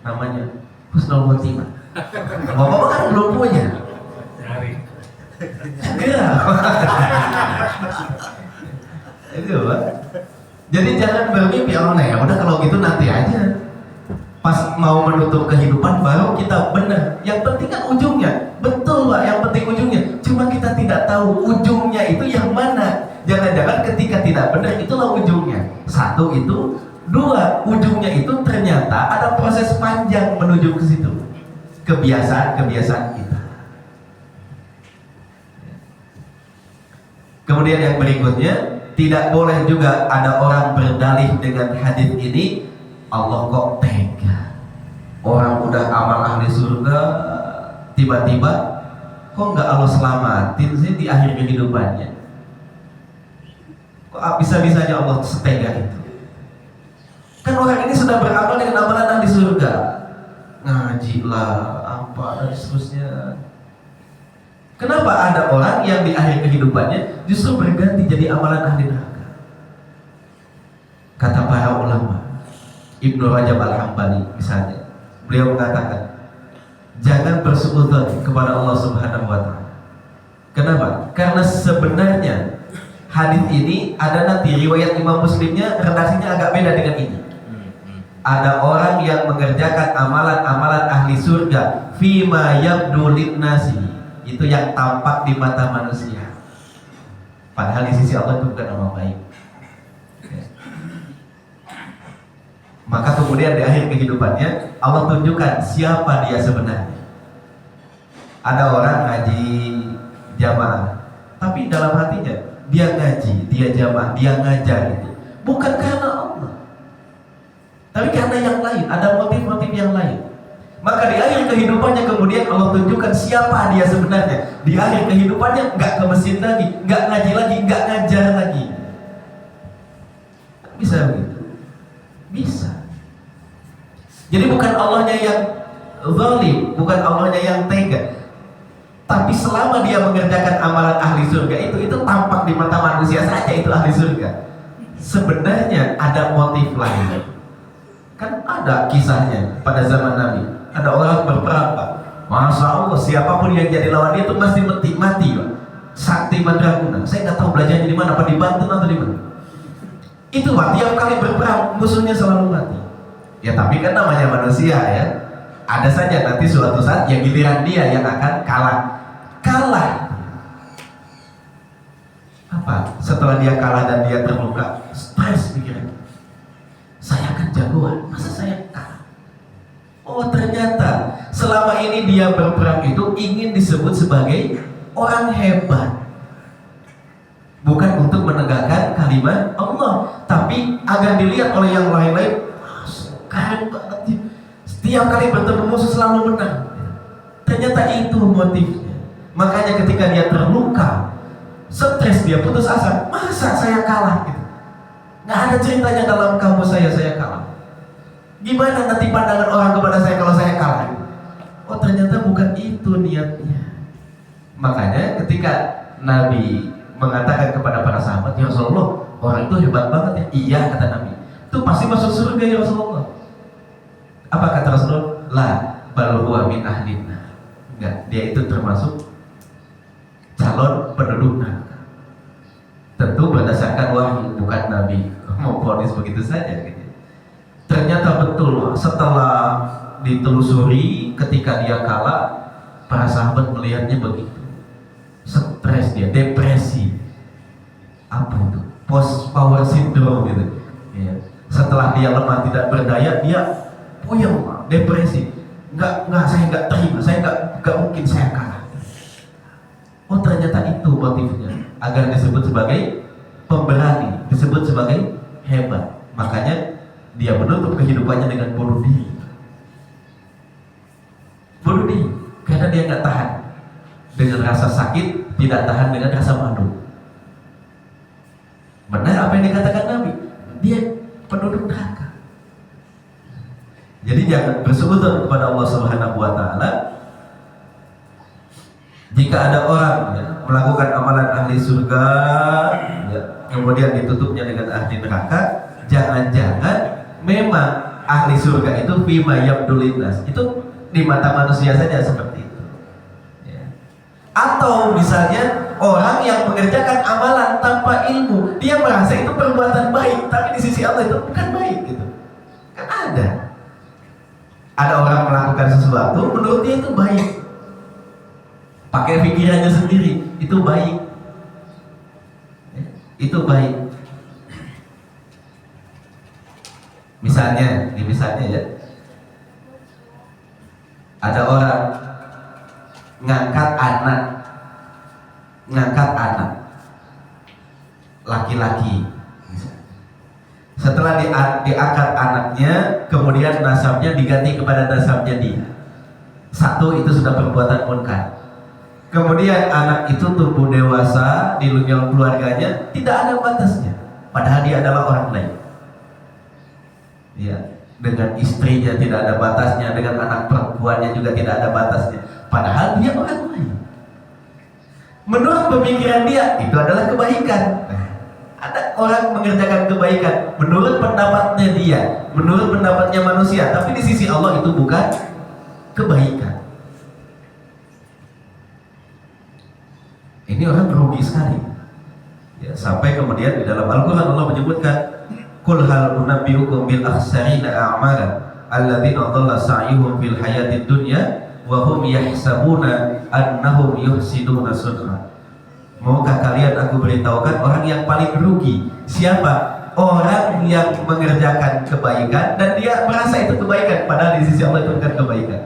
namanya husnul khatimah. Bapak kan belum punya. Segera. Itu Pak. Jadi jangan bermimpi ya udah kalau gitu nanti aja. Pas mau menutup kehidupan baru kita benar. Yang penting kan ujungnya. Betul Pak, yang penting ujungnya. Cuma kita tidak tahu ujungnya itu yang mana. Jangan-jangan ketika tidak benar itulah ujungnya. Satu itu, dua ujungnya itu ternyata ada proses panjang menuju ke situ. Kebiasaan-kebiasaan kita. Kemudian yang berikutnya, tidak boleh juga ada orang berdalih dengan hadis ini. Allah kok tega. Orang udah amal ahli surga, tiba-tiba kok nggak Allah selamatin sih di akhir kehidupannya? Kok bisa-bisanya Allah setega itu? Kan orang ini sudah beramal dengan amalan ahli surga, ngaji lah, apa dan seterusnya. Kenapa ada orang yang di akhir kehidupannya justru berganti jadi amalan ahli neraka? Kata para ulama, Ibnu Rajab Al-Hambali misalnya, beliau mengatakan, jangan bersuudzon kepada Allah Subhanahu wa taala. Kenapa? Karena sebenarnya hadis ini ada nanti riwayat Imam Muslimnya redaksinya agak beda dengan ini. Ada orang yang mengerjakan amalan-amalan ahli surga fima yabdu linnasi, itu yang tampak di mata manusia. Padahal di sisi Allah itu bukan amal baik. Maka kemudian di akhir kehidupannya Allah tunjukkan siapa dia sebenarnya. Ada orang ngaji jamaah, tapi dalam hatinya dia ngaji, dia jamaah, dia ngajar itu bukan karena Allah, tapi karena yang lain, ada motif-motif yang lain. Maka di akhir kehidupannya kemudian Allah tunjukkan siapa dia sebenarnya. Di akhir kehidupannya nggak ke masjid lagi, nggak ngaji lagi, nggak ngajar lagi. Bisa begitu? Bisa. Jadi bukan Allahnya yang zalim, bukan Allahnya yang tega. Tapi selama dia mengerjakan amalan ahli surga itu tampak di mata manusia saja itu ahli surga. Sebenarnya ada motif lain. Kan ada kisahnya pada zaman Nabi. Ada orang berperang, Pak. Masya Allah, siapapun yang jadi lawan dia itu pasti mati, Pak. Sakti Mandraguna. Saya nggak tahu belajarnya di mana, apa di Banten atau di mana. Itu Pak, tiap kali berperang musuhnya selalu mati. Ya tapi kan namanya manusia ya. Ada saja nanti suatu saat yang giliran dia yang akan kalah. Apa? Setelah dia kalah dan dia terluka, stres pikirannya. Saya kan jagoan, masa saya kalah? Oh ternyata selama ini dia berperang itu ingin disebut sebagai orang hebat. Bukan untuk menegakkan kalimat Allah, tapi agar dilihat oleh yang lain-lain. Keren banget dia. Setiap kali bertemu musuh selalu menang. Ternyata itu motifnya. Makanya ketika dia terluka, stres, dia putus asa. Masa saya kalah gitu? Nggak ada ceritanya dalam kamus saya kalah. Gimana nanti pandangan orang kepada saya kalau saya kalah? Oh, ternyata bukan itu niatnya. Makanya ketika Nabi mengatakan kepada para sahabat, ya Rasulullah, orang itu hebat banget ya. Iya, kata Nabi, itu pasti masuk surga ya Rasulullah. Apa kata Rasulullah? La bal huwa min ahlina. Enggak, dia itu termasuk calon penduduk neraka. Tentu berdasarkan wahyu, bukan Nabi mau vonis begitu saja gitu. Ternyata betul, setelah ditelusuri ketika dia kalah, para sahabat melihatnya begitu. Stres dia, depresi. Apa itu? Post power syndrome gitu. Ya. Setelah dia lemah tidak berdaya, dia puyeng, depresi. Saya nggak terima, saya nggak mungkin saya kalah. Oh, ternyata itu motifnya, agar disebut sebagai pemberani, disebut sebagai hebat. Makanya dia menutup kehidupannya dengan bunuh diri. Bunuh diri karena dia nggak tahan dengan rasa sakit, tidak tahan dengan rasa malu. Benar apa yang dikatakan Nabi, dia penduduk neraka. Jadi jangan bersekutu kepada Allah Subhanahu wa Ta'ala. Jika ada orang ya, melakukan amalan ahli surga ya, kemudian ditutupnya dengan ahli neraka, jangan-jangan memang ahli surga itu fima yabdulinas, itu di mata manusia saja seperti itu ya. Atau misalnya orang yang mengerjakan amalan tanpa ilmu, dia merasa itu perbuatan baik, tapi di sisi Allah itu bukan baik gitu. Kan ada orang melakukan sesuatu menurut dia itu baik, pakai pikirannya sendiri, itu baik ya, itu baik. Misalnya ya, ada orang ngangkat anak laki-laki. Setelah diangkat anaknya, kemudian nasabnya diganti kepada nasabnya dia. Satu, itu sudah perbuatan munkar. Kemudian anak itu tumbuh dewasa di lingkungan keluarganya, tidak ada batasnya, padahal dia adalah orang lain. Ya, dengan istrinya tidak ada batasnya, dengan anak perempuannya juga tidak ada batasnya, padahal dia orang lain. Menurut pemikiran dia itu adalah kebaikan. Ada orang mengerjakan kebaikan menurut pendapatnya dia, menurut pendapatnya manusia, tapi di sisi Allah itu bukan kebaikan. Ini orang rugi sekali. Ya, sampai kemudian di dalam Al-Quran Allah menyebutkan, Qul hal unabbiukum bil akhsarina a'malan alladzina dhalla sa'yuhum fil hayatid dunya wa hum yahsabuna annahum yuhsinuna sun'a. Maukah kalian aku beritahukan orang yang paling rugi? Siapa? Orang yang mengerjakan kebaikan dan dia merasa itu kebaikan, padahal di sisi Allah itu bukan kebaikan.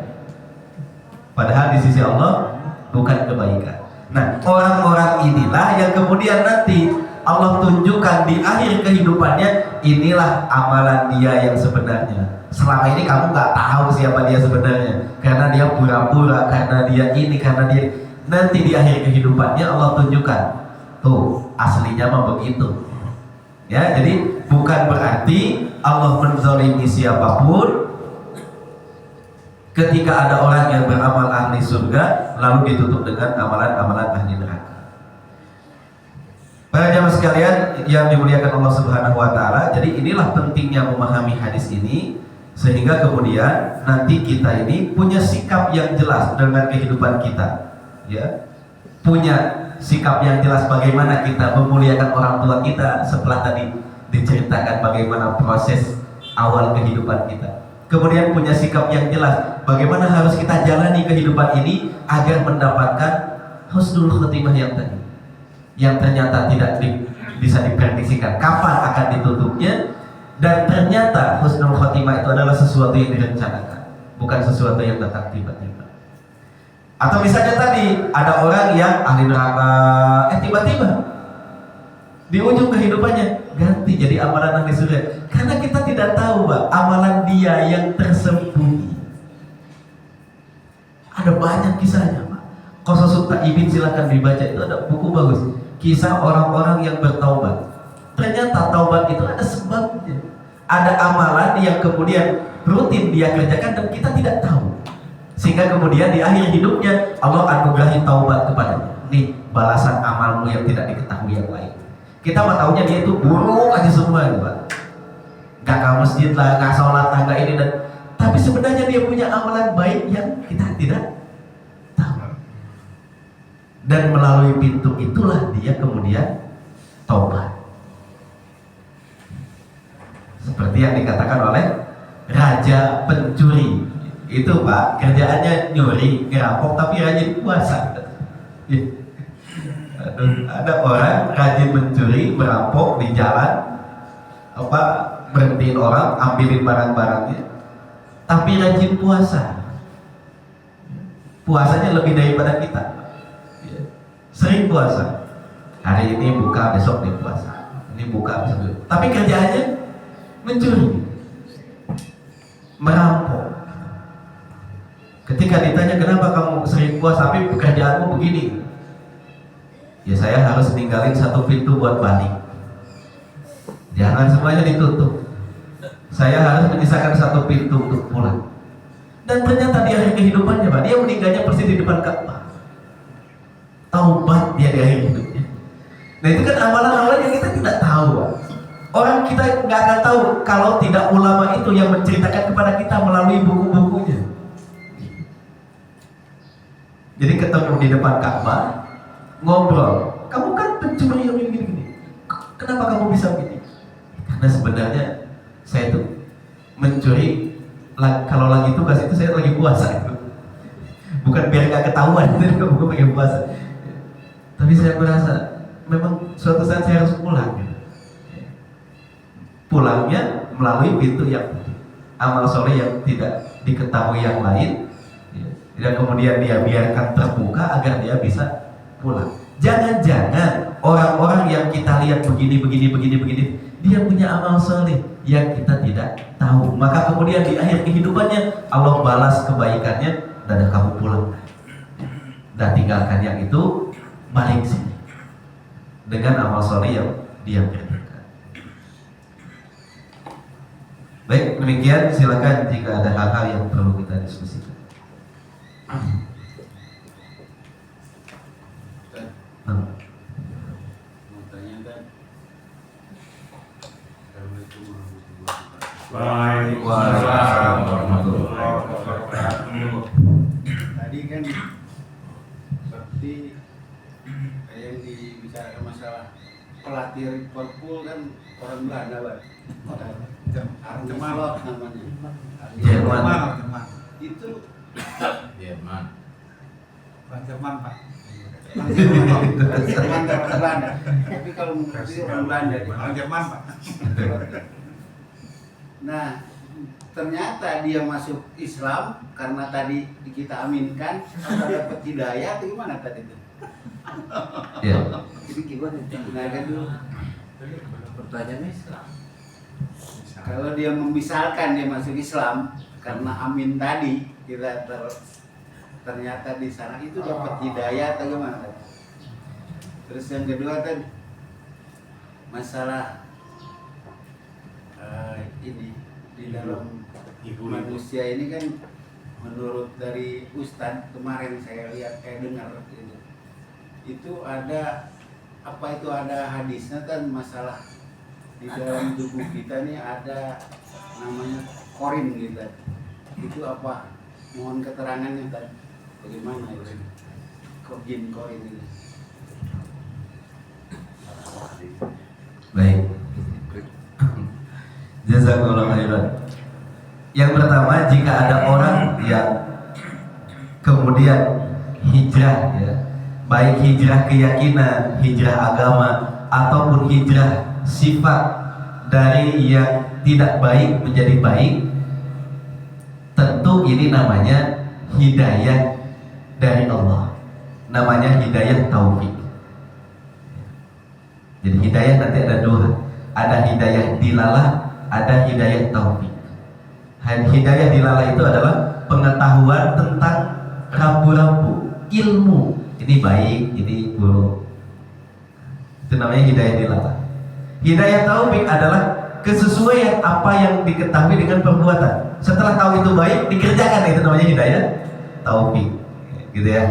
Padahal di sisi Allah bukan kebaikan. Nah, orang-orang inilah yang kemudian nanti Allah tunjukkan di akhir kehidupannya, inilah amalan dia yang sebenarnya. Selama ini kamu nggak tahu siapa dia sebenarnya, karena dia pura-pura, karena dia ini, karena dia. Nanti di akhir kehidupannya Allah tunjukkan, tuh aslinya mah begitu. Ya, jadi bukan berarti Allah menzalimi siapapun. Ketika ada orang yang beramal ahli surga lalu ditutup dengan amalan-amalan ahli neraka. Para jamaah sekalian yang dimuliakan Allah Subhanahu wa Ta'ala, jadi inilah pentingnya memahami hadis ini, sehingga kemudian nanti kita ini punya sikap yang jelas dengan kehidupan kita. Ya, punya sikap yang jelas bagaimana kita memuliakan orang tua kita setelah tadi diceritakan bagaimana proses awal kehidupan kita. Kemudian punya sikap yang jelas bagaimana harus kita jalani kehidupan ini agar mendapatkan husnul khotimah yang tadi, yang ternyata tidak bisa diprediksikan kapan akan ditutupnya, dan ternyata husnul khotimah itu adalah sesuatu yang direncanakan, bukan sesuatu yang datang tiba-tiba. Atau misalnya tadi ada orang yang ahli neraka, tiba-tiba di ujung kehidupannya ganti jadi amalan ahli surga. Karena kita tidak tahu, Pak, amalan dia yang tersembunyi. Ada banyak kisahnya, Pak. Qasasut suka Ibin silahkan dibaca, itu ada buku bagus, kisah orang-orang yang bertaubat. Ternyata taubat itu ada sebabnya, ada amalan yang kemudian rutin dia kerjakan dan kita tidak tahu, sehingga kemudian di akhir hidupnya Allah anugerahi taubat kepadanya. Nih balasan amalmu yang tidak diketahui yang lain. Kita mah taunya dia itu buruk aja semua gitu, Pak. Gak ke masjid lah, gak sholat, gak ini dan, tapi sebenarnya dia punya amalan baik yang kita tidak tahu. Dan melalui pintu itulah dia kemudian taubat. Seperti yang dikatakan oleh raja pencuri itu, Pak, kerjaannya nyuri, ngerampok, tapi rajin puasa. Ada orang rajin mencuri, merampok di jalan, berhentiin orang, ambilin barang-barangnya, tapi rajin puasa. Puasanya lebih daripada kita. Sering puasa. Hari ini buka, besok dia puasa. Ini buka, besok. Tapi kerjaannya mencuri, merampok. Ketika ditanya kenapa kamu sering puasa tapi pekerjaanmu begini, ya saya harus ninggalin satu pintu buat balik. Jangan semuanya ditutup. Saya harus menyisakan satu pintu untuk pulang. Dan ternyata di akhir kehidupannya, Pak, dia meninggalnya persis di depan Ka'bah. Taubat dia di akhir hidupnya. Nah itu kan amalan-amalan yang kita tidak tahu, Pak. Orang kita nggak akan tahu kalau tidak ulama itu yang menceritakan kepada kita melalui buku-bukunya. Jadi ketemu di depan Ka'bah, ngobrol. Kamu kan pencuri yang gini-gini. Kenapa kamu bisa begini? Karena sebenarnya saya itu mencuri kalau lagi tugas itu saya lagi puasa itu. Bukan biar nggak ketahuan, bukan lagi puasa. Tapi saya merasa memang suatu saat saya harus pulang. Pulangnya melalui pintu yang amal soleh yang tidak diketahui yang lain, dan kemudian dia biarkan terbuka agar dia bisa pulang. Jangan-jangan orang-orang yang kita lihat begini, dia punya amal soleh yang kita tidak tahu. Maka kemudian di akhir kehidupannya Allah balas kebaikannya dan kamu pulang. Dan tinggalkan yang itu, balik sini dengan amal soleh yang dia kerjakan. Baik, demikian silakan jika ada hal-hal yang perlu kita diskusikan. Waalaikumsalam warahmatullahi wabarakatuh. Tadi kan seperti yang dibicarakan masalah pelatih Liverpool kan orang Belanda, Pak. Arne Slot namanya. Jerman. Itu Jerman. Orang Jerman, Pak. Jerman orang Belanda. Tapi kalau mengerti orang Belanda, Orang Jerman, Pak. Nah, ternyata dia masuk Islam karena tadi kita aminkan atau dapat hidayah atau gimana tadi itu? Ya. Jadi gimana? Nah, kan dulu Pertanyaannya Islam. kalau dia memisalkan dia masuk Islam karena amin tadi kita ternyata di sana itu dapat hidayah atau gimana? Terus yang kedua kan masalah ini di dalam manusia ini kan menurut dari Ustadz kemarin saya lihat dengar gitu, itu ada apa itu ada hadisnya kan masalah di dalam tubuh kita nih ada namanya korin gitu. Itu apa? Mohon keterangannya tadi. Bagaimana itu? Jin korin ini. Baik. Jazakallahu khairan. Yang pertama, jika ada orang yang kemudian hijrah, ya, baik hijrah keyakinan, hijrah agama, ataupun hijrah sifat dari yang tidak baik menjadi baik, tentu ini namanya hidayah dari Allah, namanya hidayah taufik. Jadi hidayah nanti ada dua, ada hidayah dilalah, ada hidayah taufik. Hidayah dilalah itu adalah pengetahuan tentang rambu-rambu ilmu ini baik, ini buruk. Itu namanya hidayah dilalah. Hidayah taufik adalah kesesuaian apa yang diketahui dengan perbuatan. Setelah tahu itu baik, dikerjakan, itu namanya hidayah taufik. Gitu ya.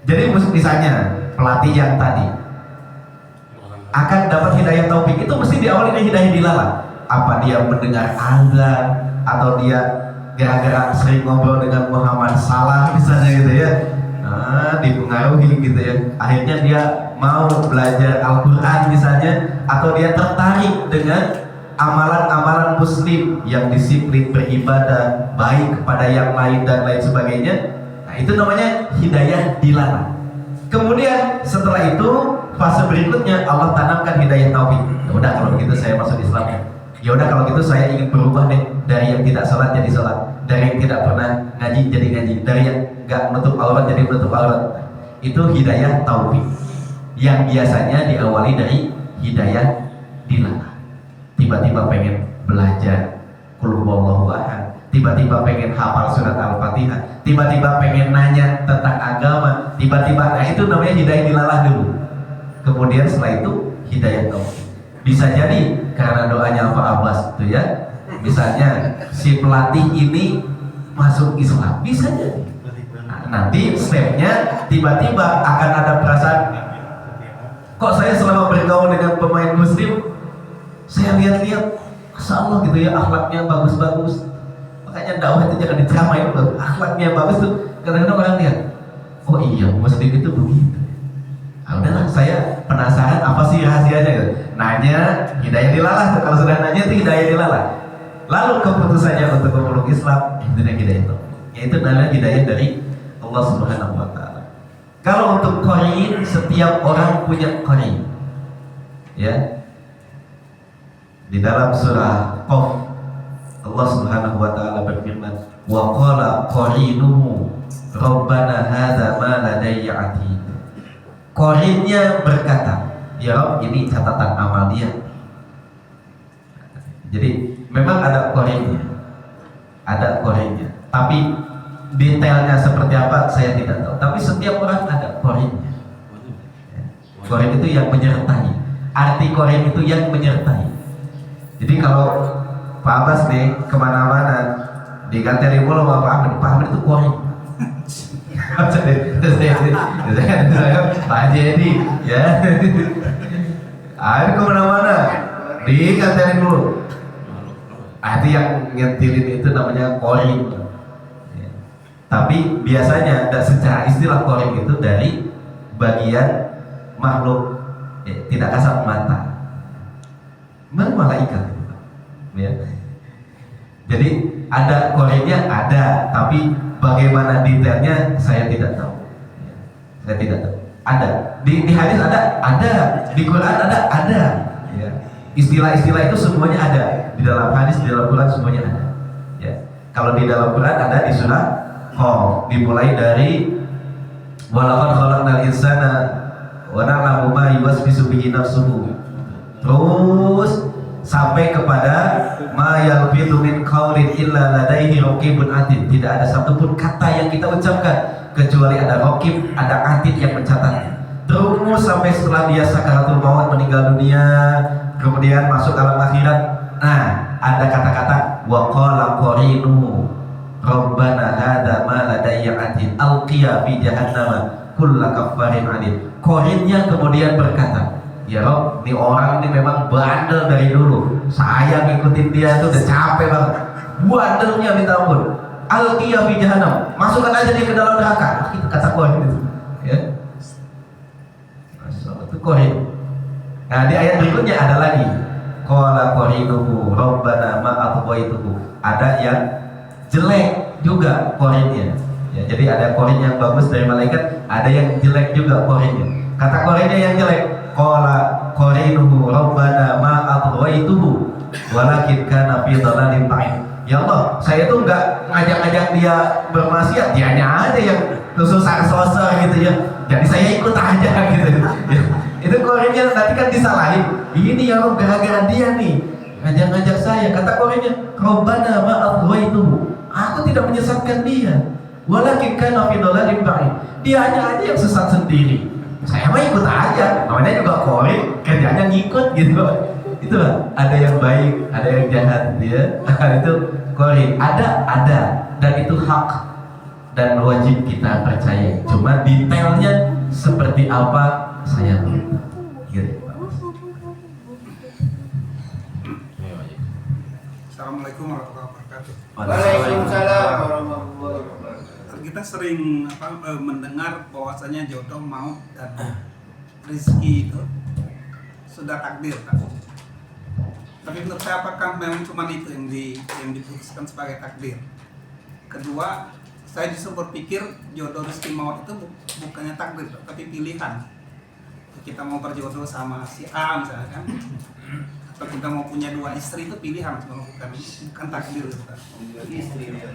Jadi misalnya pelatih yang tadi akan dapat hidayah taufik itu mesti diawali dengan hidayah dilalah. Apa dia mendengar azan, atau dia gara-gara sering ngobrol dengan Muhammad Salah misalnya gitu ya, dipengaruhi gitu ya, akhirnya dia mau belajar Al-Quran misalnya, atau dia tertarik dengan amalan-amalan muslim yang disiplin beribadah baik kepada yang lain dan lain sebagainya. Nah itu namanya hidayah dilalah. Kemudian setelah itu fase berikutnya Allah tanamkan hidayah taufik. Ya udah kalau begitu saya masuk Islam. Ya udah kalau gitu saya ingin berubah deh, dari yang tidak sholat jadi sholat, dari yang tidak pernah ngaji jadi ngaji, dari yang nggak menutup aurat jadi menutup aurat. Itu hidayah taufik yang biasanya diawali dari hidayah dilalah. Tiba-tiba pengen belajar qul huwallahu ahad, tiba-tiba pengen hafal surat Al-Fatihah, tiba-tiba pengen nanya tentang agama, tiba-tiba, nah itu namanya hidayah dilalah dulu. Kemudian setelah itu hidayah taufik. Bisa jadi karena doanya Pak Abbas itu ya, misalnya si pelatih ini masuk Islam, bisa jadi. Nah, nanti stepnya tiba-tiba akan ada perasaan, kok saya selama bergaul dengan pemain muslim, saya lihat-lihat, Masya Allah gitu ya, akhlaknya bagus-bagus. Makanya dakwah itu jangan diceramain loh, akhlaknya bagus tuh. Kadang-kadang orang lihat, oh iya muslim itu begitu. Nah, udahlah, saya penasaran apa sih rahasianya gitu. Nanya hidayah dilalah tuh. Kalau sudah nanya itu hidayah dilalah. Lalu keputusannya untuk memeluk Islam itu hidayah itu. Yaitu adalah hidayah dari Allah Subhanahu wa taala. Kalau untuk qarin, setiap orang punya qarin. Ya. Di dalam surah Qaf Allah Subhanahu wa taala berfirman, "Wa qala qarinuhu rabbana hadza ma ladayya atid." Qarinnya berkata, "Ya Rabb, ini catatan amal dia." Jadi memang ada qarinnya. Ada qarinnya. Tapi detailnya seperti apa saya tidak tahu. Tapi setiap orang ada qarinnya. Qarin itu yang menyertai. Arti qarin itu yang menyertai. Jadi kalau Pak Abbas nih kemana-mana diganteli mulu sama Pak Ahmad itu qarin. Saya Pak Jadi ya, ayo kemana-mana dikantelin dulu. Itu yang ngentilin itu namanya qarin. Ya. Tapi biasanya secara istilah qarin itu dari bagian makhluk tidak kasat mata, malaikat. Ya. Jadi ada qarinnya ada, tapi bagaimana detailnya saya tidak tahu. Saya tidak tahu. Ada di hadis ada di Quran ada. Ya. Istilah-istilah itu semuanya ada di dalam hadis, di dalam Quran semuanya ada. Ya. Kalau di dalam Quran ada di surah Qaf, dimulai dari walaqad khalaqnal insana wa na'lamu ma yuwaswisu bihi nafsuhu. Terus sampai kepada ma yalfidu min qaulin illa ladaihi raqibun atid. Tidak ada satupun kata yang kita ucapkan kecuali ada raqib, ada atid yang mencatatnya. Terus sampai setelah dia sakaratul maut, meninggal dunia, kemudian masuk alam akhirat. Nah, ada kata-kata wa qala qarinuhu rabbana hadza ma ladayya atid alqiya fi jahannama kullu kaffarin anid. Qarinnya kemudian berkata, "Ya Rob, ini orang ini memang bandel dari dulu. Saya ngikutin dia tuh udah capek banget. Bandelnya minta ampun. Alqiya fi jahannam. Masukkan aja dia ke dalam neraka." Itu kata qarin itu. Ya. Masalah itu qarin. Nah, di ayat berikutnya ada lagi. Qala qarinuhu rabbana ma atghaituhu. Ada yang jelek juga qarinnya. Ya, jadi ada qarin yang bagus dari malaikat, ada yang jelek juga qarinnya. Kata qarinnya yang jelek, qala qarinuhu rabbana ma atghaituhu walakin kana fi dhalalin ba'id. Ya Allah, saya tuh enggak ngajak-ngajak dia bermaksiat, dianya aja yang susah-susah gitu ya. Jadi saya ikut aja gitu. Ya. Itu qarinnya nanti kan disalahin. Ini ya Allah, gara-gara dia nih ngajak-ngajak saya. Kata qarinnya, rabbana ma atghaituhu. Aku tidak menyesatkan dia. Walakin kana fi dhalalin ba'id. Dia hanya aja yang sesat sendiri. Saya mah ikut aja. Namanya juga kori, kerjanya ngikut gitu. Itu lah. Ada yang baik, ada yang jahat dia. Itu kori. Ada dan itu hak dan wajib kita percaya. Cuma detailnya seperti apa saya belum tahu. Gitu. Assalamualaikum warahmatullahi wabarakatuh. Waalaikumsalam warahmatullahi wabarakatuh. Kita sering mendengar bahwasanya jodoh, maut dan rezeki itu sudah takdir, Pak. Tapi menurut saya apakah memang cuma itu yang diputuskan sebagai takdir? Kedua, saya justru berpikir jodoh, rezeki, maut itu bukannya takdir, tapi pilihan. Kita mau berjodoh sama si A misalnya kan, atau kita mau punya 2 istri itu pilihan, bukan takdir gitu kan. Istri dia.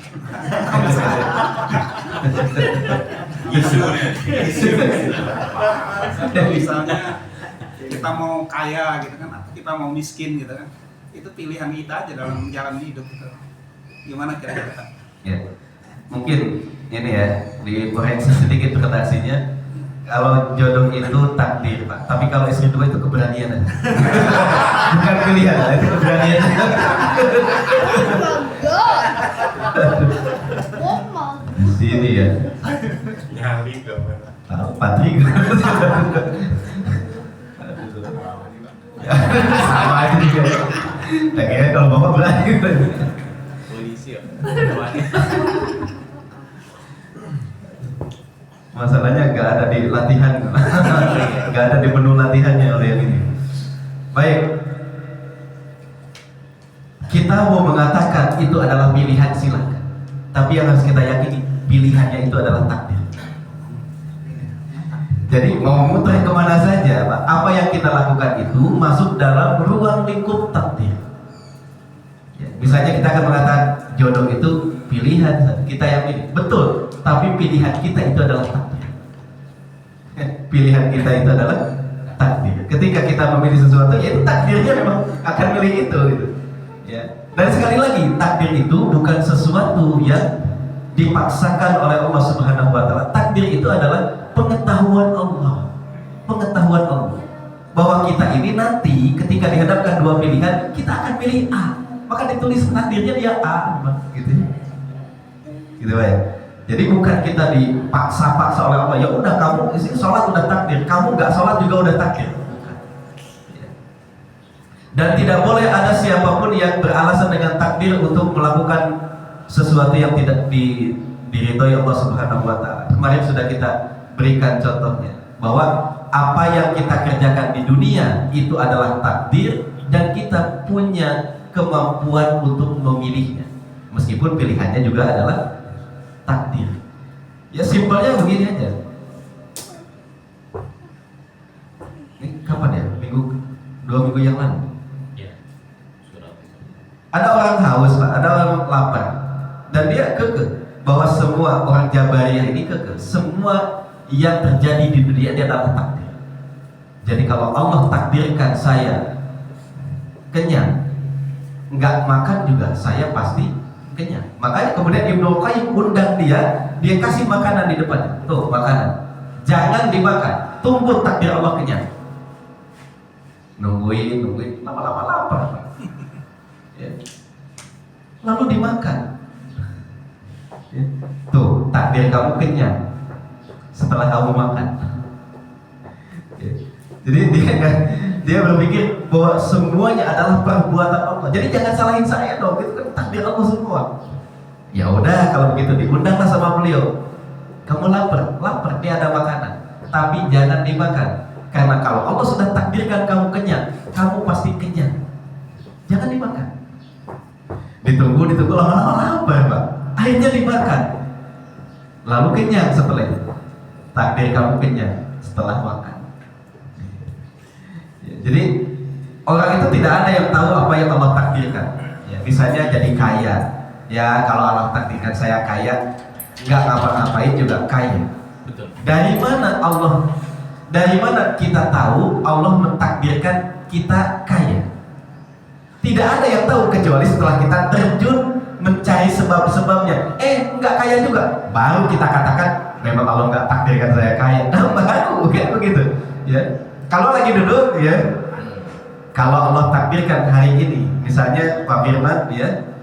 Misalnya kita mau kaya gitu kan, atau kita mau miskin gitu kan, itu pilihan kita aja dalam jalan hidup gitu. Gimana kira-kira? Ya. Mungkin ini ya, dikoreksi sedikit redaksinya. Kalau jodoh itu takdir, Pak. Tapi kalau istri 2 itu keberanian. Bukan pilihan, itu keberanian. Sini ya. Nyali gimana? Tahu Patri. Sama aja juga. Ya kayaknya kalau bapak berani. Polisi ya. Masalahnya nggak ada di latihan, nggak ada di menu latihannya oleh yang ini. Baik, kita mau mengatakan itu adalah pilihan, silakan. Tapi yang harus kita yakini pilihannya itu adalah takdir. Jadi mau muter kemana saja, Pak, apa yang kita lakukan itu masuk dalam ruang lingkup takdir. Ya, misalnya kita akan mengatakan jodoh itu pilihan, kita yang pilih, betul. Tapi pilihan kita itu adalah takdir. Pilihan kita itu adalah takdir. Ketika kita memilih sesuatu, ya itu takdirnya memang akan milih itu, gitu. Ya. Dan sekali lagi, takdir itu bukan sesuatu yang dipaksakan oleh Allah Subhanahu Wa Taala. Takdir itu adalah pengetahuan Allah, pengetahuan Allah bahwa kita ini nanti ketika dihadapkan 2 pilihan, kita akan pilih A. Maka ditulis takdirnya dia A, gitu. Gitu ya. Jadi bukan kita dipaksa-paksa oleh Allah. Ya udah kamu di sini sholat udah takdir, kamu nggak sholat juga udah takdir. Bukan. Ya. Dan tidak boleh ada siapapun yang beralasan dengan takdir untuk melakukan sesuatu yang tidak diridhoi Allah Subhanahu Wa Taala. Kemarin sudah kita berikan contohnya bahwa apa yang kita kerjakan di dunia itu adalah takdir dan kita punya kemampuan untuk memilihnya. Meskipun pilihannya juga adalah takdir. Ya simpelnya begini aja. Ini kapan ya? 2 minggu yang lalu. Ya. Surat. Ada orang haus, Pak, ada orang lapar. Dan dia kekeh bahwa semua orang Jabariyah ini kekeh. Semua yang terjadi di dunia dia adalah takdir. Jadi kalau Allah takdirkan saya kenyang, nggak makan juga saya pasti kenyang. Makanya kemudian Ibnu Qayyim undang dia kasih makanan di depannya. Tuh makanan, jangan dimakan, tunggu takdir Allah kenyang. Nungguin, lama-lama lapar. Ya. Lalu dimakan. Ya. Tuh takdir kamu kenyang setelah kamu makan. Ya. Jadi dia berpikir bahwa semuanya adalah perbuatan Allah. Jadi jangan salahin saya dong, itu kan takdir Allah semua. Ya udah kalau begitu diundanglah sama beliau. Kamu lapar, dia ada makanan, tapi jangan dimakan. Karena kalau Allah sudah takdirkan kamu kenyang, kamu pasti kenyang. Jangan dimakan. Ditunggu lama-lama lapar, Pak. Akhirnya dimakan. Lalu kenyang setelah itu. Takdir kamu kenyang setelah makan. Jadi orang itu tidak ada yang tahu apa yang Allah takdirkan. Ya, misalnya jadi kaya. Ya kalau Allah takdirkan saya kaya, nggak ngapa-ngapain juga kaya. Betul. Dari mana kita tahu Allah mentakdirkan kita kaya? Tidak ada yang tahu kecuali setelah kita terjun mencari sebab-sebabnya, nggak kaya juga, baru kita katakan memang Allah nggak takdirkan saya kaya. Nah, baru kan begitu ya. Kalau lagi duduk ya, kalau Allah takdirkan hari ini, misalnya Pak Firman ya,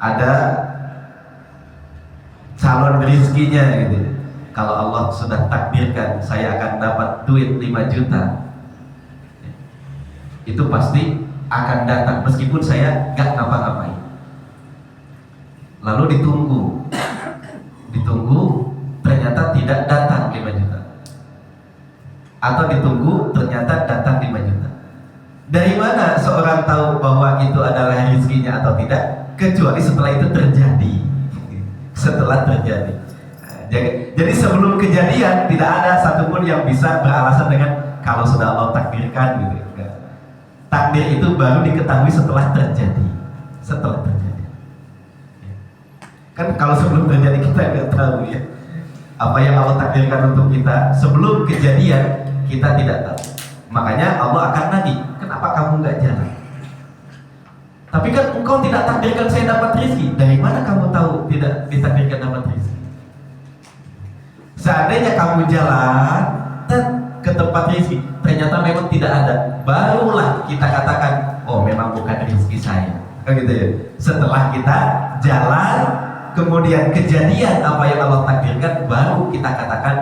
ada calon rezekinya gitu. Kalau Allah sudah takdirkan saya akan dapat duit 5 juta, itu pasti akan datang meskipun saya nggak ngapa-ngapain. Lalu ditunggu, ternyata tidak datang 5 juta, atau ditunggu ternyata datang 5 juta. Dari mana seorang tahu bahwa itu adalah rezekinya atau tidak? Kecuali setelah itu terjadi. Setelah terjadi. Jadi sebelum kejadian tidak ada satupun yang bisa beralasan dengan kalau sudah Allah takdirkan gitu. Takdir itu baru diketahui setelah terjadi. Setelah terjadi. Kan kalau sebelum terjadi kita nggak tahu ya. Apa yang Allah takdirkan untuk kita sebelum kejadian kita tidak tahu. Makanya Allah akan nagih, kenapa kamu nggak jalan? Tapi kan engkau tidak takdirkan saya dapat rezeki. Dari mana kamu tahu tidak ditakdirkan dapat rezeki? Seandainya kamu jalan ke tempat rezeki, ternyata memang tidak ada, barulah kita katakan, oh memang bukan rezeki saya. Kan gitu ya. Setelah kita jalan, kemudian kejadian apa yang Allah takdirkan, baru kita katakan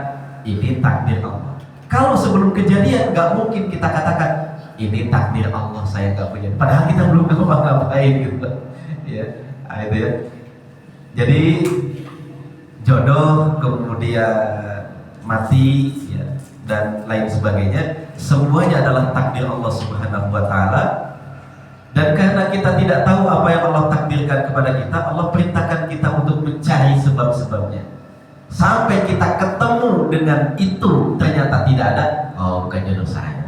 ini takdir Allah. Kalau sebelum kejadian, nggak mungkin kita katakan ini takdir Allah, saya nggak punya. Padahal kita belum ngapa-ngapain gitu, ya, itu ya. Jadi jodoh, kemudian mati, ya, dan lain sebagainya, semuanya adalah takdir Allah Subhanahu Wa Taala. Dan karena kita tidak tahu apa yang Allah takdirkan kepada kita, Allah perintahkan kita untuk mencari sebab-sebabnya. Sampai kita ketemu dengan itu, ternyata tidak ada, oh bukan jodoh saya.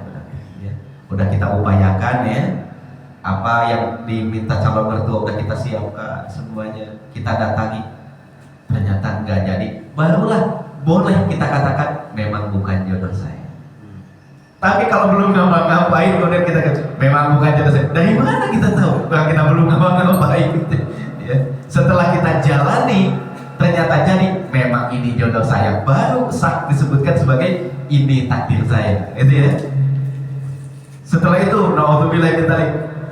Ya. Udah kita upayakan ya, apa yang diminta calon mertua udah kita siapkan semuanya, kita datangi, ternyata nggak jadi, barulah boleh kita katakan memang bukan jodoh saya. Tapi kalau belum ngapa-ngapain, kemudian kita kata memang bukan jodoh saya. Dari mana kita tahu? Kalau kita belum ngapa-ngapain, ya. Setelah kita jalani, ternyata jadi memang ini jodoh saya, baru sah disebutkan sebagai ini takdir saya, itu ya. Setelah itu, naudzubillah kita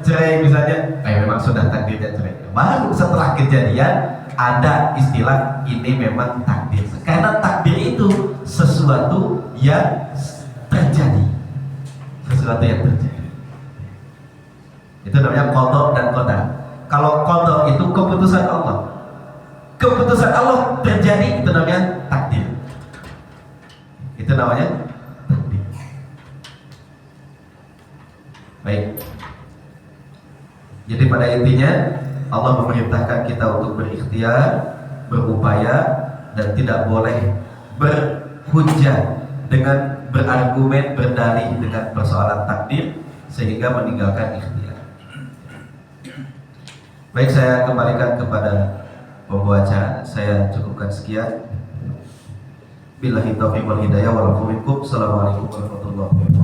cerai misalnya, memang sudah takdirnya cerai. Baru setelah kejadian ada istilah ini memang takdir. Karena takdir itu sesuatu yang terjadi, sesuatu yang terjadi. Itu namanya qada dan qadar. Kalau qada itu keputusan Allah, keputusan Allah terjadi, itu namanya takdir. Itu namanya takdir. Baik. Jadi pada intinya Allah memerintahkan kita untuk berikhtiar, berupaya, dan tidak boleh berhujjah dengan berargumen, berdalih dengan persoalan takdir sehingga meninggalkan ikhtiar. Baik, saya kembalikan kepada pembaca, saya cukupkan sekian. Billahi taufiq wal hidayah wal afu minkum. Assalamualaikum warahmatullahi wabarakatuh.